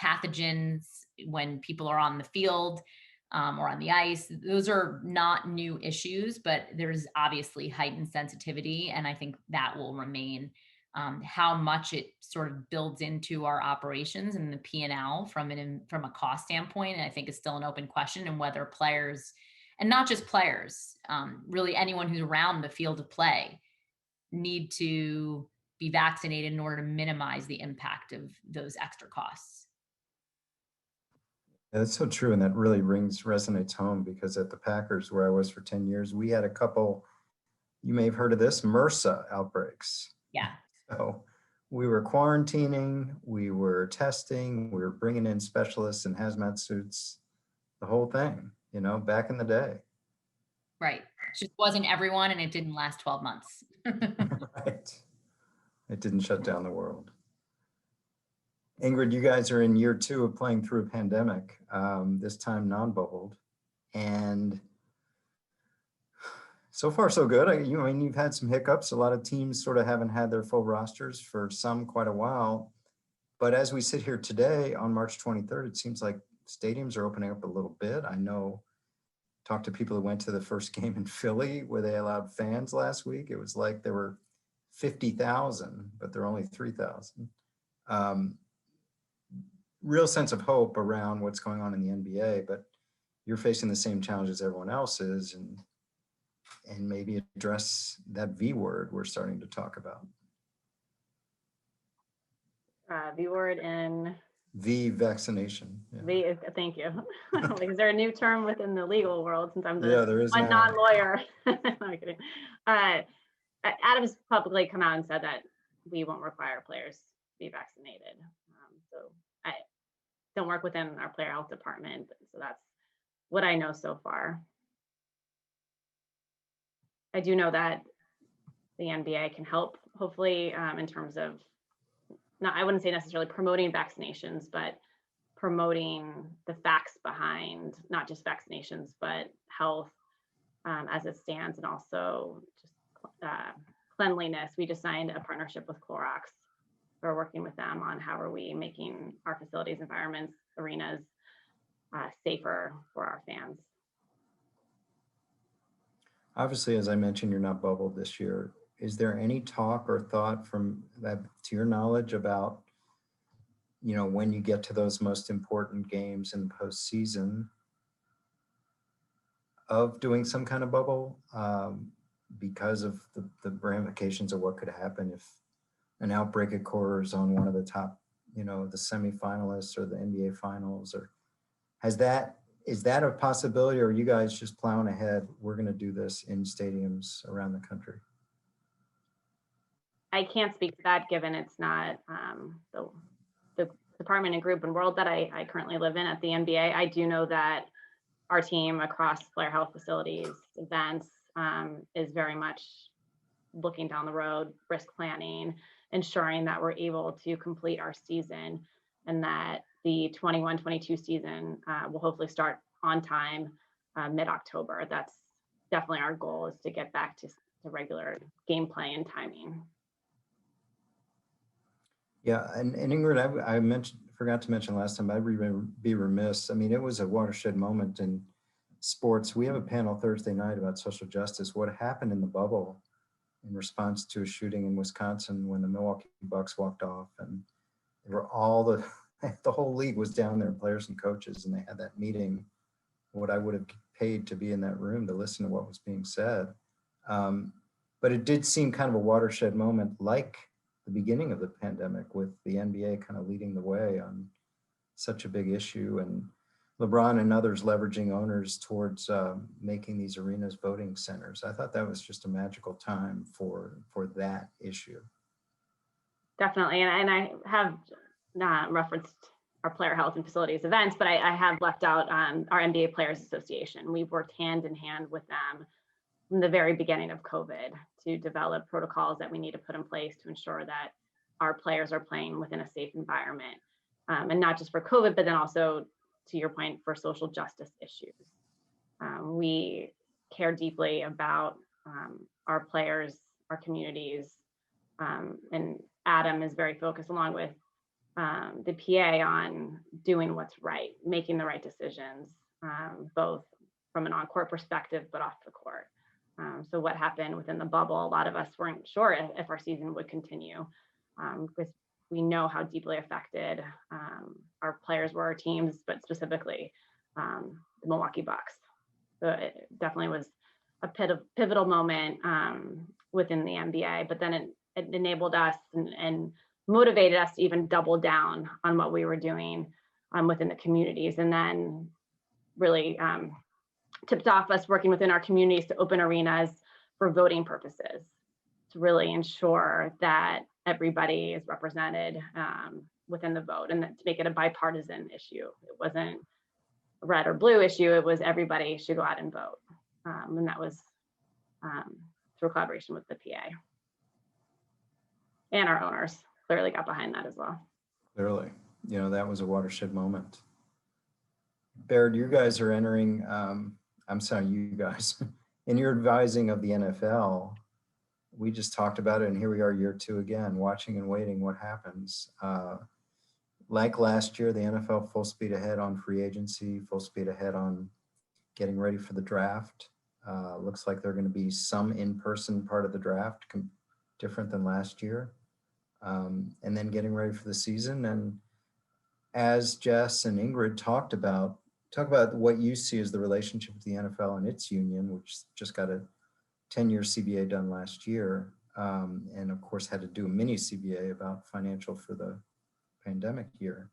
pathogens when people are on the field or on the ice. Those are not new issues, but there's obviously heightened sensitivity, and I think that will remain. How much it sort of builds into our operations and the P&L from a cost standpoint, and I think is still an open question, and whether players, and not just players, really anyone who's around the field of play, need to be vaccinated in order to minimize the impact of those extra costs. Yeah, that's so true, and that really resonates home, because at the Packers, where I was for 10 years, we had a couple, you may have heard of this, MRSA outbreaks. Yeah. So we were quarantining, we were testing, we were bringing in specialists in hazmat suits, the whole thing, back in the day. Right. It just wasn't everyone, and it didn't last 12 months. Right. It didn't shut down the world. Ingrid, you guys are in year 2 of playing through a pandemic, this time non-bubbled. And so far, so good. I mean, you've had some hiccups. A lot of teams sort of haven't had their full rosters for some quite a while. But as we sit here today on March 23rd, it seems like stadiums are opening up a little bit. I know, talked to people who went to the first game in Philly where they allowed fans last week. It was like there were 50,000, but there are only 3,000. Real sense of hope around what's going on in the NBA, but you're facing the same challenges everyone else is, and maybe address that V word we're starting to talk about. V word in V, vaccination. Yeah. thank you. Like, is there a new term within the legal world, since I'm Yeah, there is one now. non-lawyer? I'm kidding. Adam's publicly come out and said that we won't require players to be vaccinated. So I don't work within our player health department, so that's what I know so far. I do know that the NBA can help, hopefully, in terms of, I wouldn't say necessarily promoting vaccinations, but promoting the facts behind not just vaccinations, but health as it stands, and also just cleanliness. We just signed a partnership with Clorox. We're working with them on how are we making our facilities, environments, arenas safer for our fans. Obviously, as I mentioned, you're not bubbled this year. Is there any talk or thought from that, to your knowledge, about, when you get to those most important games in postseason, of doing some kind of bubble because of the ramifications of what could happen if an outbreak occurs on one of the top, the semifinalists or the NBA finals? Or is that a possibility, or are you guys just plowing ahead? We're going to do this in stadiums around the country. I can't speak to that, given it's not the department and group and world that I currently live in at the NBA. I do know that our team across player health facilities, events, is very much looking down the road, risk planning, ensuring that we're able to complete our season, and that the 21-22 season will hopefully start on time mid-October. That's definitely our goal, is to get back to regular gameplay and timing. Yeah, and Ingrid, I forgot to mention last time, I'd be remiss. I mean, it was a watershed moment in sports. We have a panel Thursday night about social justice. What happened in the bubble in response to a shooting in Wisconsin when the Milwaukee Bucks walked off, and there were all the the whole league was down there, players and coaches, and they had that meeting, what I would have paid to be in that room to listen to what was being said. But it did seem kind of a watershed moment, like the beginning of the pandemic, with the NBA kind of leading the way on such a big issue, and LeBron and others leveraging owners towards making these arenas voting centers. I thought that was just a magical time for that issue. Definitely, and I have not referenced our player health and facilities events, but I have left out our NBA Players Association. We've worked hand in hand with them from the very beginning of COVID to develop protocols that we need to put in place to ensure that our players are playing within a safe environment. And not just for COVID, but then also, to your point, for social justice issues. We care deeply about our players, our communities, and Adam is very focused, along with the PA, on doing what's right, making the right decisions, both from an on-court perspective, but off the court. So what happened within the bubble, a lot of us weren't sure if our season would continue, because we know how deeply affected our players were, our teams, but specifically the Milwaukee Bucks. So it definitely was a pivotal moment within the NBA, but then it enabled us and motivated us to even double down on what we were doing within the communities, and then really tipped off us working within our communities to open arenas for voting purposes, to really ensure that everybody is represented within the vote, and that to make it a bipartisan issue. It wasn't a red or blue issue, it was everybody should go out and vote. And that was through collaboration with the PA. And our owners clearly got behind that as well. Clearly, that was a watershed moment. Baird, you guys are entering, you guys, in your advising of the NFL, we just talked about it, and here we are year 2 again, watching and waiting what happens. Like last year, the NFL full speed ahead on free agency, full speed ahead on getting ready for the draft. Looks like they're going to be some in-person part of the draft, different than last year. And then getting ready for the season. And as Jess and Ingrid talk about what you see as the relationship with the NFL and its union, which just got a 10-year CBA done last year, and of course had to do a mini CBA about financial for the pandemic year.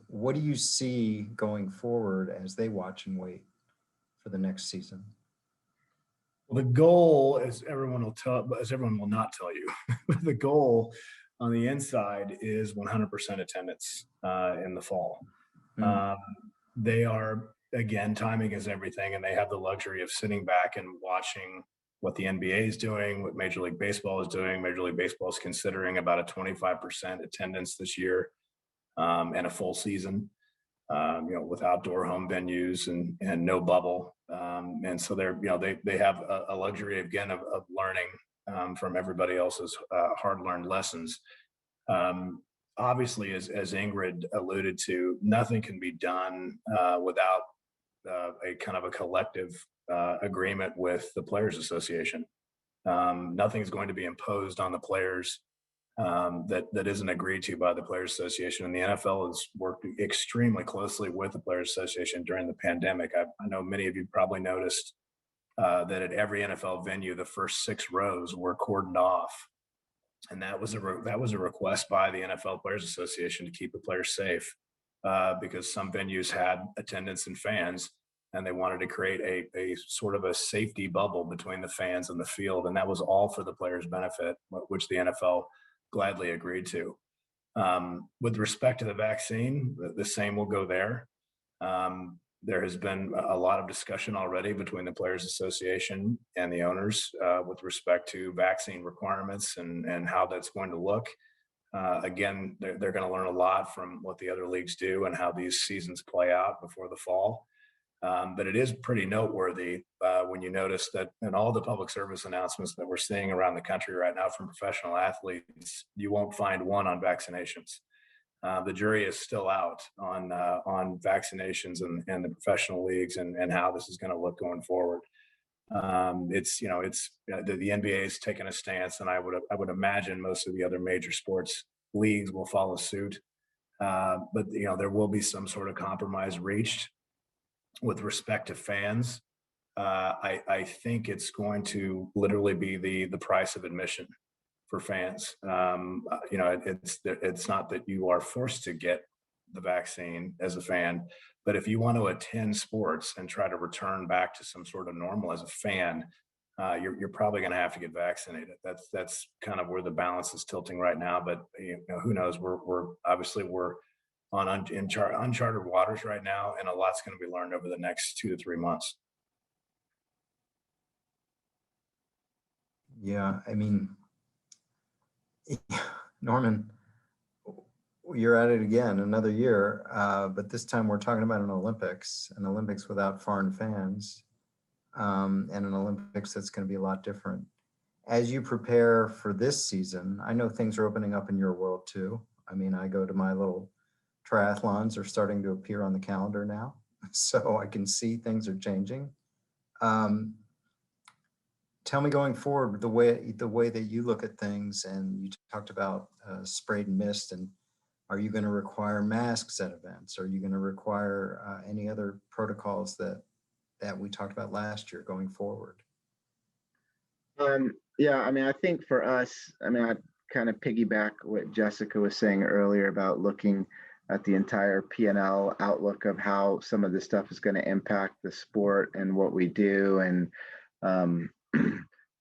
What do you see going forward as they watch and wait for the next season? Well, the goal, as everyone will not tell you, the goal on the inside is 100% attendance in the fall. They are, again, timing is everything, and they have the luxury of sitting back and watching what the NBA is doing, what Major League Baseball is doing. Major League Baseball is considering about a 25% attendance this year and a full season, with outdoor home venues and no bubble. And so they have a luxury again of learning from everybody else's hard-learned lessons. Obviously, as Ingrid alluded to, nothing can be done without a kind of a collective agreement with the Players Association. Nothing's going to be imposed on the players that isn't agreed to by the Players Association. And the NFL has worked extremely closely with the Players Association during the pandemic. I know many of you probably noticed that at every NFL venue, the first 6 rows were cordoned off. And that was a request by the NFL Players Association to keep the players safe because some venues had attendance and fans, and they wanted to create a sort of a safety bubble between the fans and the field. And that was all for the players' benefit, which the NFL gladly agreed to. With respect to the vaccine, the same will go there. There has been a lot of discussion already between the Players Association and the owners with respect to vaccine requirements and how that's going to look. Again, they're going to learn a lot from what the other leagues do and how these seasons play out before the fall. But it is pretty noteworthy when you notice that in all the public service announcements that we're seeing around the country right now from professional athletes, you won't find one on vaccinations. The jury is still out on vaccinations and the professional leagues and how this is going to look going forward. The NBA has taken a stance, and I would imagine most of the other major sports leagues will follow suit. But there will be some sort of compromise reached with respect to fans. I think it's going to literally be the price of admission for fans. It's not that you are forced to get the vaccine as a fan, but if you want to attend sports and try to return back to some sort of normal as a fan, you're probably going to have to get vaccinated. That's kind of where the balance is tilting right now. But who knows? We're obviously on uncharted waters right now, and a lot's going to be learned over the next 2 to 3 months. Yeah, I mean, Norman, you're at it again, another year, but this time we're talking about an Olympics without foreign fans, and an Olympics that's going to be a lot different. As you prepare for this season, I know things are opening up in your world too. I mean, I go to my little triathlons are starting to appear on the calendar now, so I can see things are changing. Tell me going forward the way that you look at things, and you talked about sprayed mist, and are you going to require masks at events? Are you going to require any other protocols that we talked about last year going forward? Yeah, I mean, I think for us, I mean, I kind of piggyback what Jessica was saying earlier about looking at the entire P&L outlook of how some of this stuff is going to impact the sport and what we do, and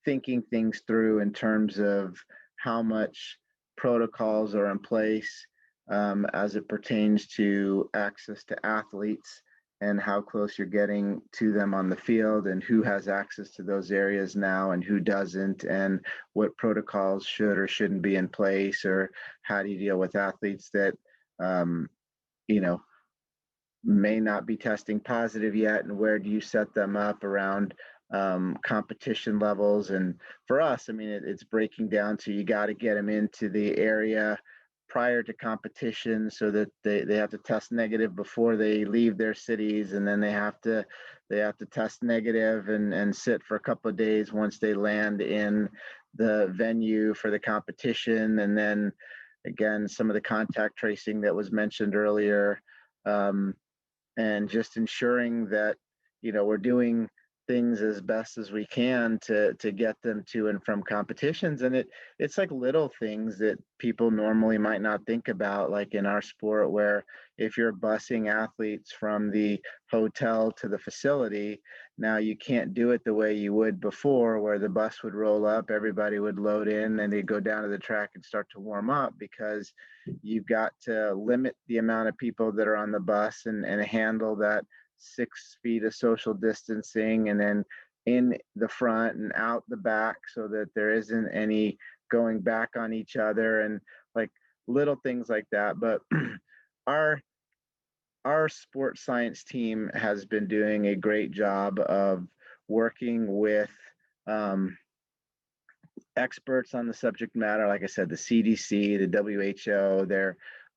thinking things through in terms of how much protocols are in place as it pertains to access to athletes and how close you're getting to them on the field, and who has access to those areas now and who doesn't, and what protocols should or shouldn't be in place, or how do you deal with athletes that may not be testing positive yet, and where do you set them up around competition levels. And for us, I mean, it's breaking down to, you got to get them into the area prior to competition so that they have to test negative before they leave their cities, and then they have to test negative and sit for a couple of days once they land in the venue for the competition. And then again, some of the contact tracing that was mentioned earlier, and just ensuring that we're doing things as best as we can to get them to and from competitions. And it's like little things that people normally might not think about, like in our sport, where if you're busing athletes from the hotel to the facility, now you can't do it the way you would before, where the bus would roll up, everybody would load in, and they'd go down to the track and start to warm up, because you've got to limit the amount of people that are on the bus and handle that 6 feet of social distancing, and then in the front and out the back, so that there isn't any going back on each other, and like little things like that. But our sports science team has been doing a great job of working with experts on the subject matter. Like I said, the CDC, the WHO,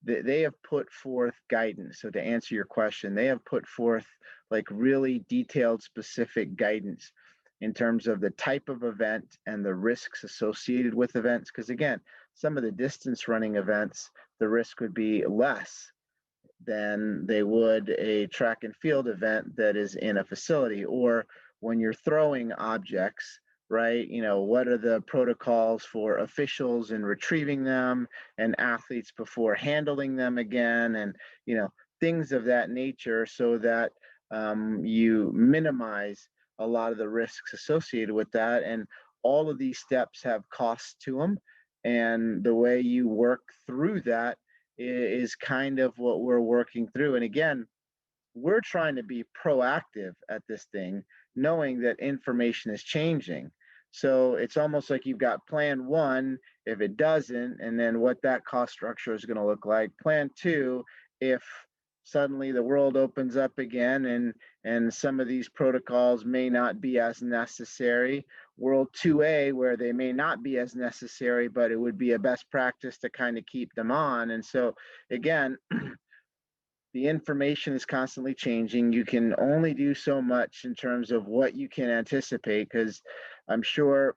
they have put forth guidance. So to answer your question, they have put forth like really detailed, specific guidance in terms of the type of event and the risks associated with events. Because again, some of the distance running events, the risk would be less than they would a track and field event that is in a facility. Or when you're throwing objects, right? What are the protocols for officials in retrieving them, and athletes before handling them again, and, things of that nature, so that you minimize a lot of the risks associated with that. And all of these steps have costs to them. And the way you work through that is kind of what we're working through. And again, we're trying to be proactive at this thing, knowing that information is changing. So it's almost like you've got plan one, if it doesn't, and then what that cost structure is going to look like. Plan two, if suddenly the world opens up again and some of these protocols may not be as necessary. World 2A, where they may not be as necessary, but it would be a best practice to kind of keep them on. And so again, the information is constantly changing. You can only do so much in terms of what you can anticipate, because I'm sure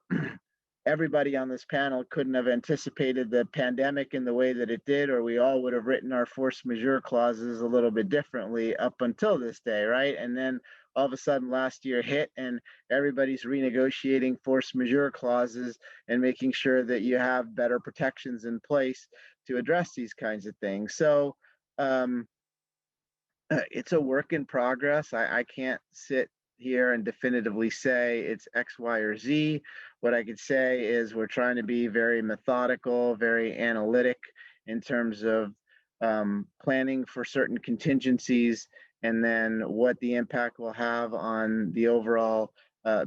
everybody on this panel couldn't have anticipated the pandemic in the way that it did, or we all would have written our force majeure clauses a little bit differently up until this day, right? And then all of a sudden last year hit and everybody's renegotiating force majeure clauses and making sure that you have better protections in place to address these kinds of things. So it's a work in progress. I can't sit here and definitively say it's X, Y, or Z. What I could say is we're trying to be very methodical, very analytic in terms of planning for certain contingencies, and then what the impact will have on the overall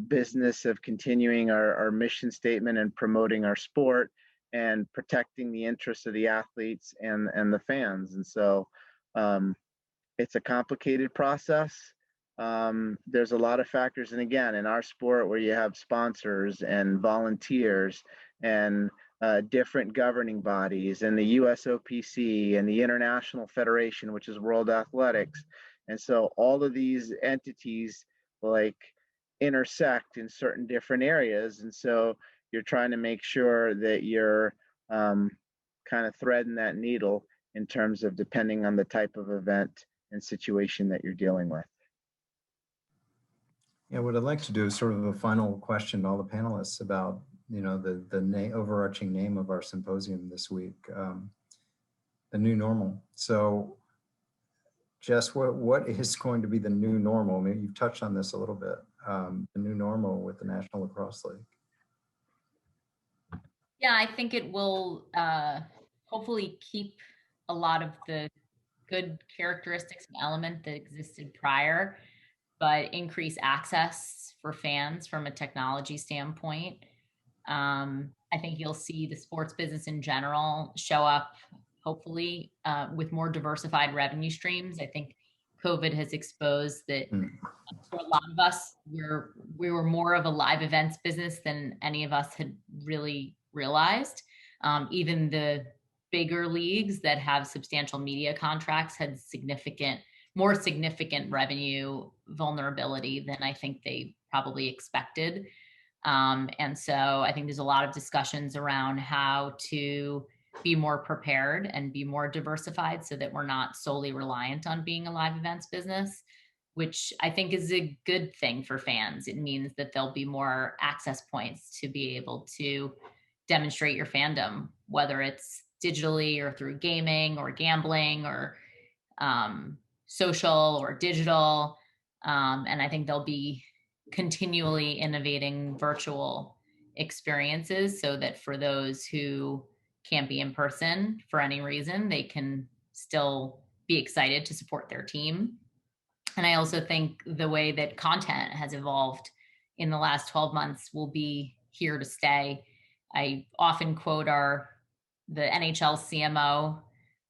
business of continuing our mission statement and promoting our sport and protecting the interests of the athletes and the fans. And so it's a complicated process. There's a lot of factors. And again, in our sport where you have sponsors and volunteers and different governing bodies and the USOPC and the International Federation, which is World Athletics. And so all of these entities like intersect in certain different areas. And so you're trying to make sure that you're kind of threading that needle in terms of depending on the type of event and situation that you're dealing with. Yeah, what I'd like to do is sort of a final question to all the panelists about, you know, the overarching name of our symposium this week, the new normal. So, Jess, what is going to be the new normal? Maybe you've touched on this a little bit, the new normal with the National Lacrosse League. Yeah, I think it will hopefully keep a lot of the good characteristics and element that existed prior, but increase access for fans from a technology standpoint. I think you'll see the sports business in general show up, hopefully, with more diversified revenue streams. I think COVID has exposed that for a lot of us, we were more of a live events business than any of us had really realized. Even the bigger leagues that have substantial media contracts had more significant revenue vulnerability than I think they probably expected. And so I think there's a lot of discussions around how to be more prepared and be more diversified so that we're not solely reliant on being a live events business, which I think is a good thing for fans. It means that there'll be more access points to be able to demonstrate your fandom, whether it's digitally or through gaming or gambling or social or digital. And I think they'll be continually innovating virtual experiences so that for those who can't be in person for any reason, they can still be excited to support their team. And I also think the way that content has evolved in the last 12 months will be here to stay. I often quote the NHL CMO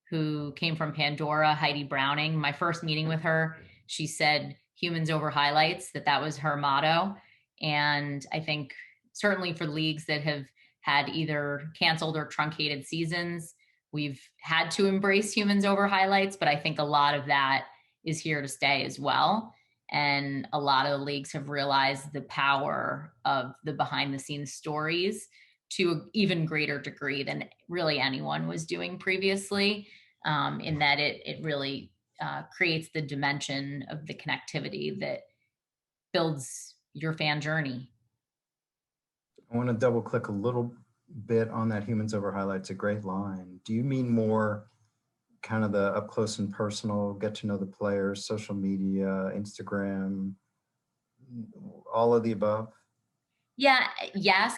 who came from Pandora, Heidi Browning. My first meeting with her, she said, humans over highlights, that was her motto. And I think certainly for leagues that have had either canceled or truncated seasons, we've had to embrace humans over highlights, but I think a lot of that is here to stay as well. And a lot of the leagues have realized the power of the behind the scenes stories to an even greater degree than really anyone was doing previously, in that it really creates the dimension of the connectivity that builds your fan journey. I want to double click a little bit on that humans over highlights, a great line. Do you mean more kind of the up close and personal, get to know the players, social media, Instagram, all of the above? Yeah, yes,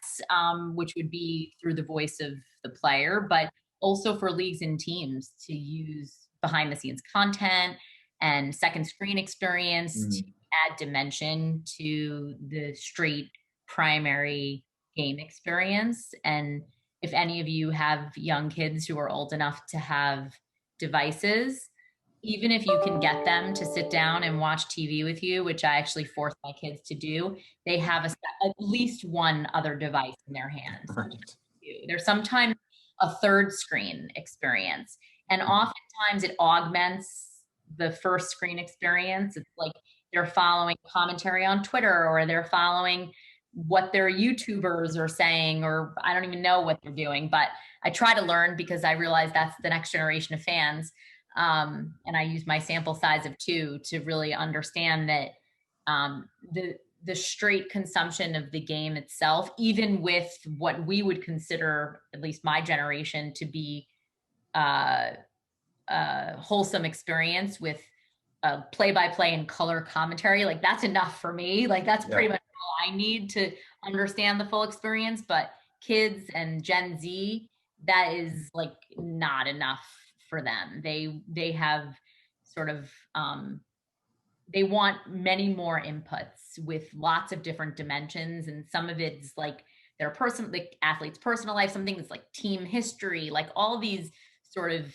which would be through the voice of the player, but also for leagues and teams to use behind the scenes content and second screen experience to add dimension to the straight primary game experience. And if any of you have young kids who are old enough to have devices, even if you can get them to sit down and watch TV with you, which I actually force my kids to do, they have at least one other device in their hands. Right. There's sometimes a third screen experience. And oftentimes it augments the first screen experience. It's like they're following commentary on Twitter, or they're following what their YouTubers are saying, or I don't even know what they're doing, but I try to learn because I realize that's the next generation of fans. And I use my sample size of 2 to really understand that the straight consumption of the game itself, even with what we would consider, at least my generation, to be a wholesome experience with play-by-play and color commentary, like that's enough for me. Like that's pretty much all I need to understand the full experience. But kids and Gen Z, that is like not enough for them. They have sort of they want many more inputs with lots of different dimensions, and some of it's like their personal, like athlete's personal life, something that's like team history, like all these sort of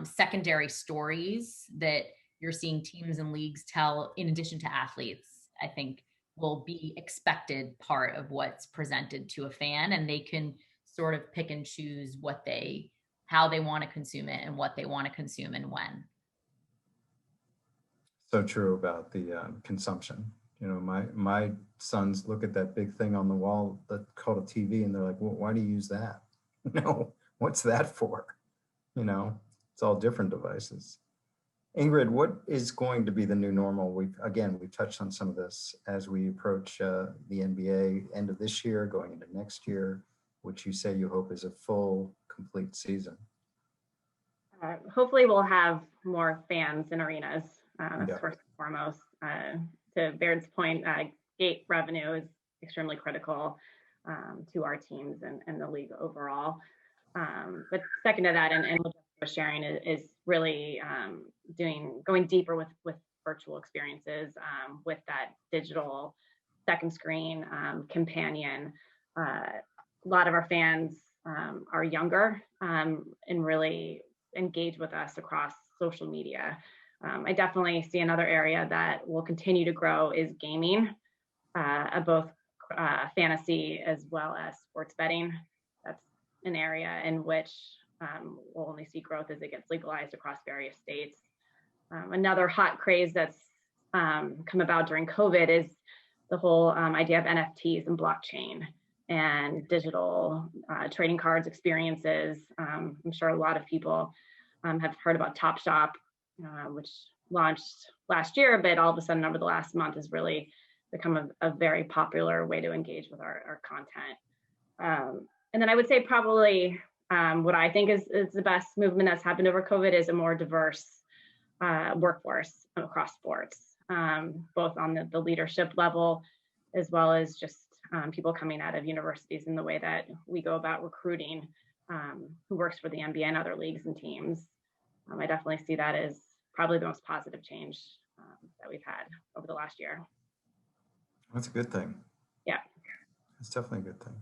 secondary stories that you're seeing teams and leagues tell in addition to athletes, I think will be expected part of what's presented to a fan, and they can sort of pick and choose how they want to consume it and what they want to consume and when. So true about the consumption. You know, my sons look at that big thing on the wall that's called a TV, and they're like, well, why do you use that? No, what's that for? You know, it's all different devices. Ingrid, what is going to be the new normal? We've touched on some of this as we approach the NBA end of this year, going into next year, which you say you hope is a full, complete season. Hopefully we'll have more fans in arenas. That's first and foremost. To Baird's point, gate revenue is extremely critical to our teams and the league overall. But second to that, and what you're sharing is really going deeper with virtual experiences, with that digital second screen companion. A lot of our fans are younger and really engage with us across social media. I definitely see another area that will continue to grow is gaming, both fantasy as well as sports betting. That's an area in which we'll only see growth as it gets legalized across various states. Another hot craze that's come about during COVID is the whole idea of NFTs and blockchain and digital trading cards experiences. I'm sure a lot of people have heard about Top Shop, which launched last year, but all of a sudden over the last month has really become a very popular way to engage with our content. And then I would say probably what I think is the best movement that's happened over COVID is a more diverse workforce across sports, both on the leadership level, as well as just people coming out of universities in the way that we go about recruiting who works for the NBA and other leagues and teams. I definitely see that as probably the most positive change that we've had over the last year. That's a good thing. Yeah. It's definitely a good thing.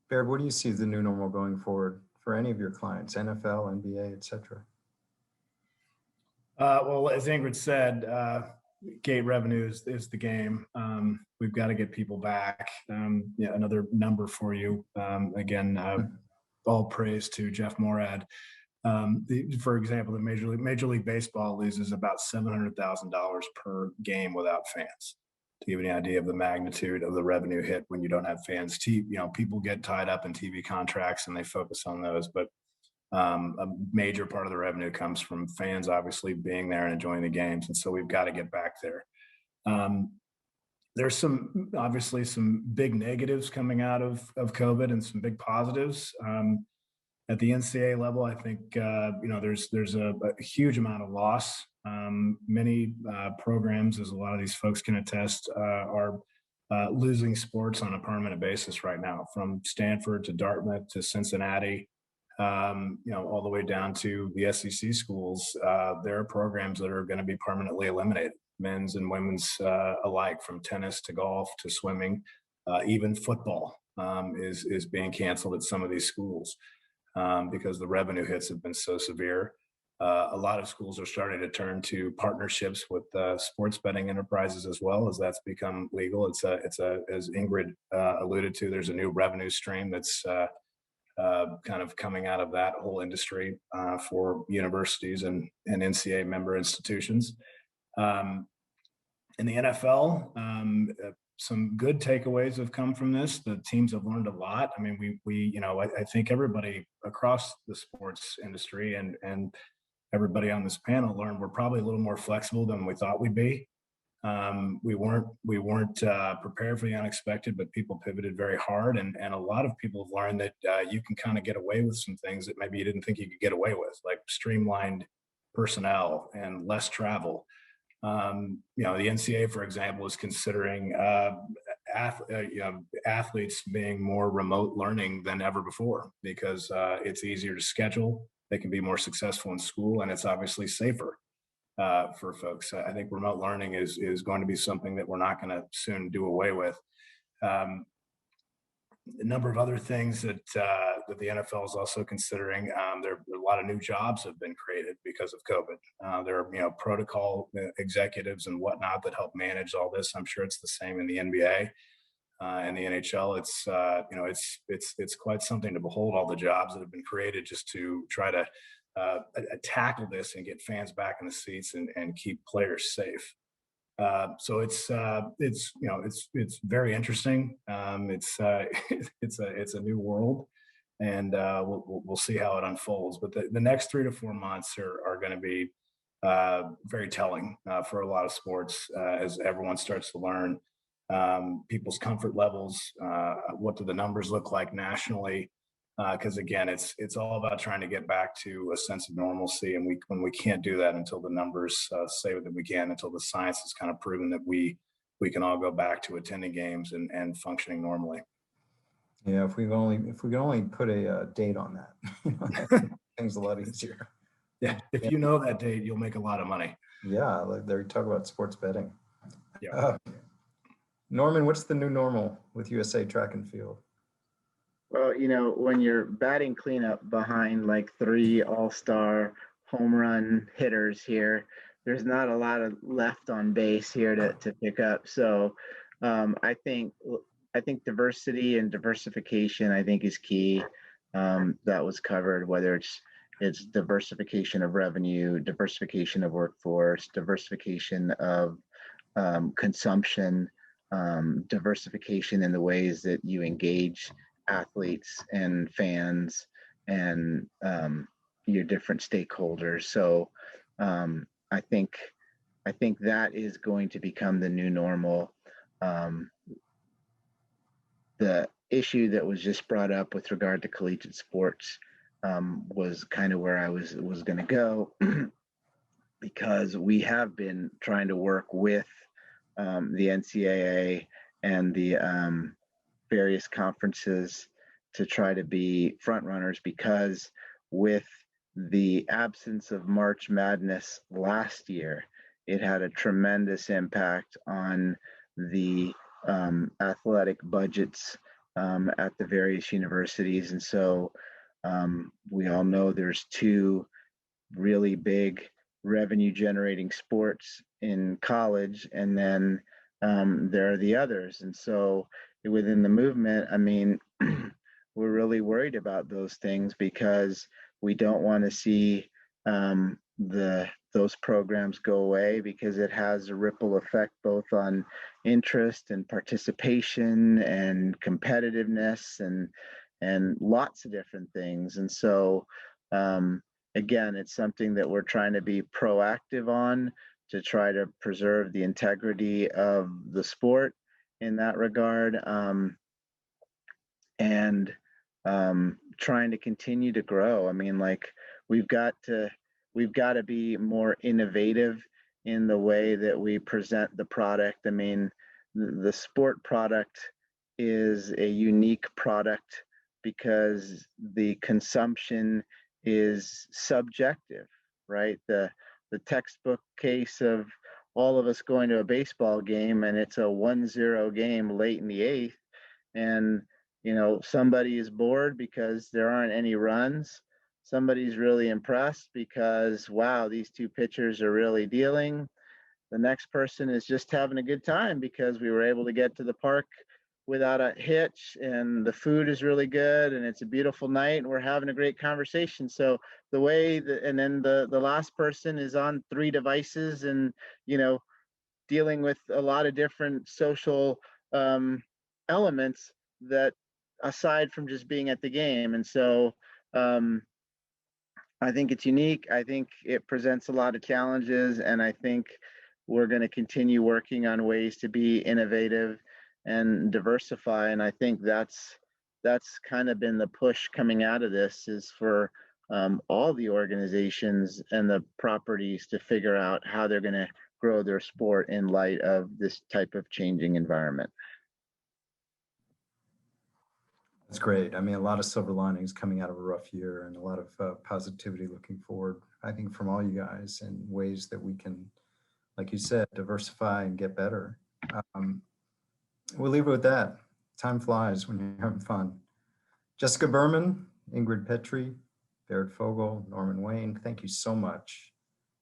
Baird, what do you see as the new normal going forward for any of your clients, NFL, NBA, et cetera? Well, as Ingrid said, gate revenue is the game. We've got to get people back. Another number for you. Again, all praise to Jeff Moorad. For example, the Major League Baseball loses about $700,000 per game without fans. To give you an idea of the magnitude of the revenue hit when you don't have fans. People get tied up in TV contracts and they focus on those, but a major part of the revenue comes from fans obviously being there and enjoying the games, and so we've got to get back there. There's obviously some big negatives coming out of COVID and some big positives. At the NCAA level, I think there's a huge amount of loss. Many programs, as a lot of these folks can attest, are losing sports on a permanent basis right now, from Stanford to Dartmouth to Cincinnati, all the way down to the SEC schools. There are programs that are going to be permanently eliminated, men's and women's alike, from tennis to golf to swimming. Even football is being canceled at some of these schools because the revenue hits have been so severe. A lot of schools are starting to turn to partnerships with sports betting enterprises as well, as that's become legal. It's as Ingrid alluded to, there's a new revenue stream that's kind of coming out of that whole industry for universities and NCAA member institutions. In the NFL, some good takeaways have come from this. The teams have learned a lot. I mean, I think everybody across the sports industry and everybody on this panel learned we're probably a little more flexible than we thought we'd be. We weren't prepared for the unexpected, but people pivoted very hard, and a lot of people have learned that you can kind of get away with some things that maybe you didn't think you could get away with, like streamlined personnel and less travel. The NCAA, for example, is considering athletes being more remote learning than ever before because it's easier to schedule. They can be more successful in school, and it's obviously safer for folks. I think remote learning is going to be something that we're not going to soon do away with. A number of other things that the NFL is also considering. There are a lot of new jobs have been created because of COVID. There are protocol executives and whatnot that help manage all this. I'm sure it's the same in the NBA and the NHL. It's quite something to behold, all the jobs that have been created just to try to tackle this and get fans back in the seats and keep players safe. So it's very interesting. It's a new world, and we'll see how it unfolds. But the next 3 to 4 months are going to be very telling for a lot of sports as everyone starts to learn people's comfort levels. What do the numbers look like nationally? Because again, it's all about trying to get back to a sense of normalcy, and when we can't do that until the numbers say that we can, until the science has kind of proven that we can all go back to attending games and functioning normally. Yeah, if we could only put a date on that, things a lot easier. Yeah, if you know that date, you'll make a lot of money. Yeah, like they talk about sports betting. Yeah. Norman, what's the new normal with USA Track and Field? Well, when you're batting cleanup behind like 3 all-star home run hitters here, there's not a lot of left on base here to pick up. So I think diversity and diversification, I think, is key. That was covered, whether it's diversification of revenue, diversification of workforce, diversification of consumption, diversification in the ways that you engage athletes and fans and your different stakeholders. So I think that is going to become the new normal. The issue that was just brought up with regard to collegiate sports was kind of where I was going to go because we have been trying to work with the NCAA and the various conferences to try to be front runners, because with the absence of March Madness last year, it had a tremendous impact on the athletic budgets at the various universities. And so we all know there's 2 really big revenue generating sports in college, and then there are the others. And so within the movement, I mean, we're really worried about those things because we don't want to see those programs go away, because it has a ripple effect both on interest and participation and competitiveness and lots of different things. And so again, it's something that we're trying to be proactive on to try to preserve the integrity of the sport in that regard, and trying to continue to grow. I mean, like we've got to be more innovative in the way that we present the product. I mean, the sport product is a unique product because the consumption is subjective, right? The textbook case of all of us going to a baseball game and it's a 1-0 game late in the 8th, and somebody is bored because there aren't any runs. Somebody's really impressed because, wow, these 2 pitchers are really dealing. The next person is just having a good time because we were able to get to the park without a hitch, and the food is really good, and it's a beautiful night, and we're having a great conversation. So the way and then the last person is on 3 devices and dealing with a lot of different social elements that aside from just being at the game. And so I think it's unique. I think it presents a lot of challenges, and I think we're going to continue working on ways to be innovative and diversify. And I think that's kind of been the push coming out of this, is for all the organizations and the properties to figure out how they're going to grow their sport in light of this type of changing environment. That's great. I mean, a lot of silver linings coming out of a rough year, and a lot of positivity looking forward, I think, from all you guys, in ways that we can, like you said, diversify and get better. We'll leave it with that. Time flies when you're having fun. Jessica Berman, Ingrid Petri, Baird Fogel, Norman Wain, thank you so much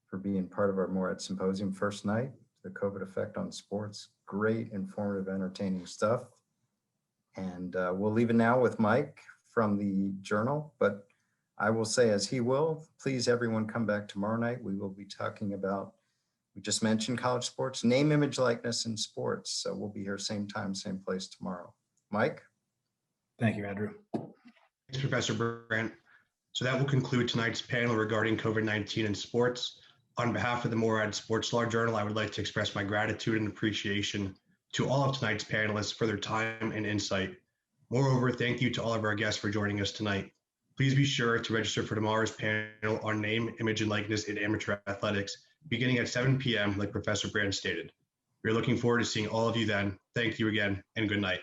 for being part of our Moorad Symposium first night, the COVID effect on sports. Great, informative, entertaining stuff. And we'll leave it now with Mike from the Journal, but I will say, as he will, please everyone come back tomorrow night. We will be talking about, we just mentioned college sports, name, image, likeness in sports. So we'll be here same time, same place tomorrow. Mike? Thank you, Andrew. Thanks, Professor Brandt. So that will conclude tonight's panel regarding COVID-19 in sports. On behalf of the Moorad Sports Law Journal, I would like to express my gratitude and appreciation to all of tonight's panelists for their time and insight. Moreover, thank you to all of our guests for joining us tonight. Please be sure to register for tomorrow's panel on name, image, and likeness in amateur athletics, beginning at 7 p.m. like Professor Brandt stated. We're looking forward to seeing all of you then. Thank you again, and good night.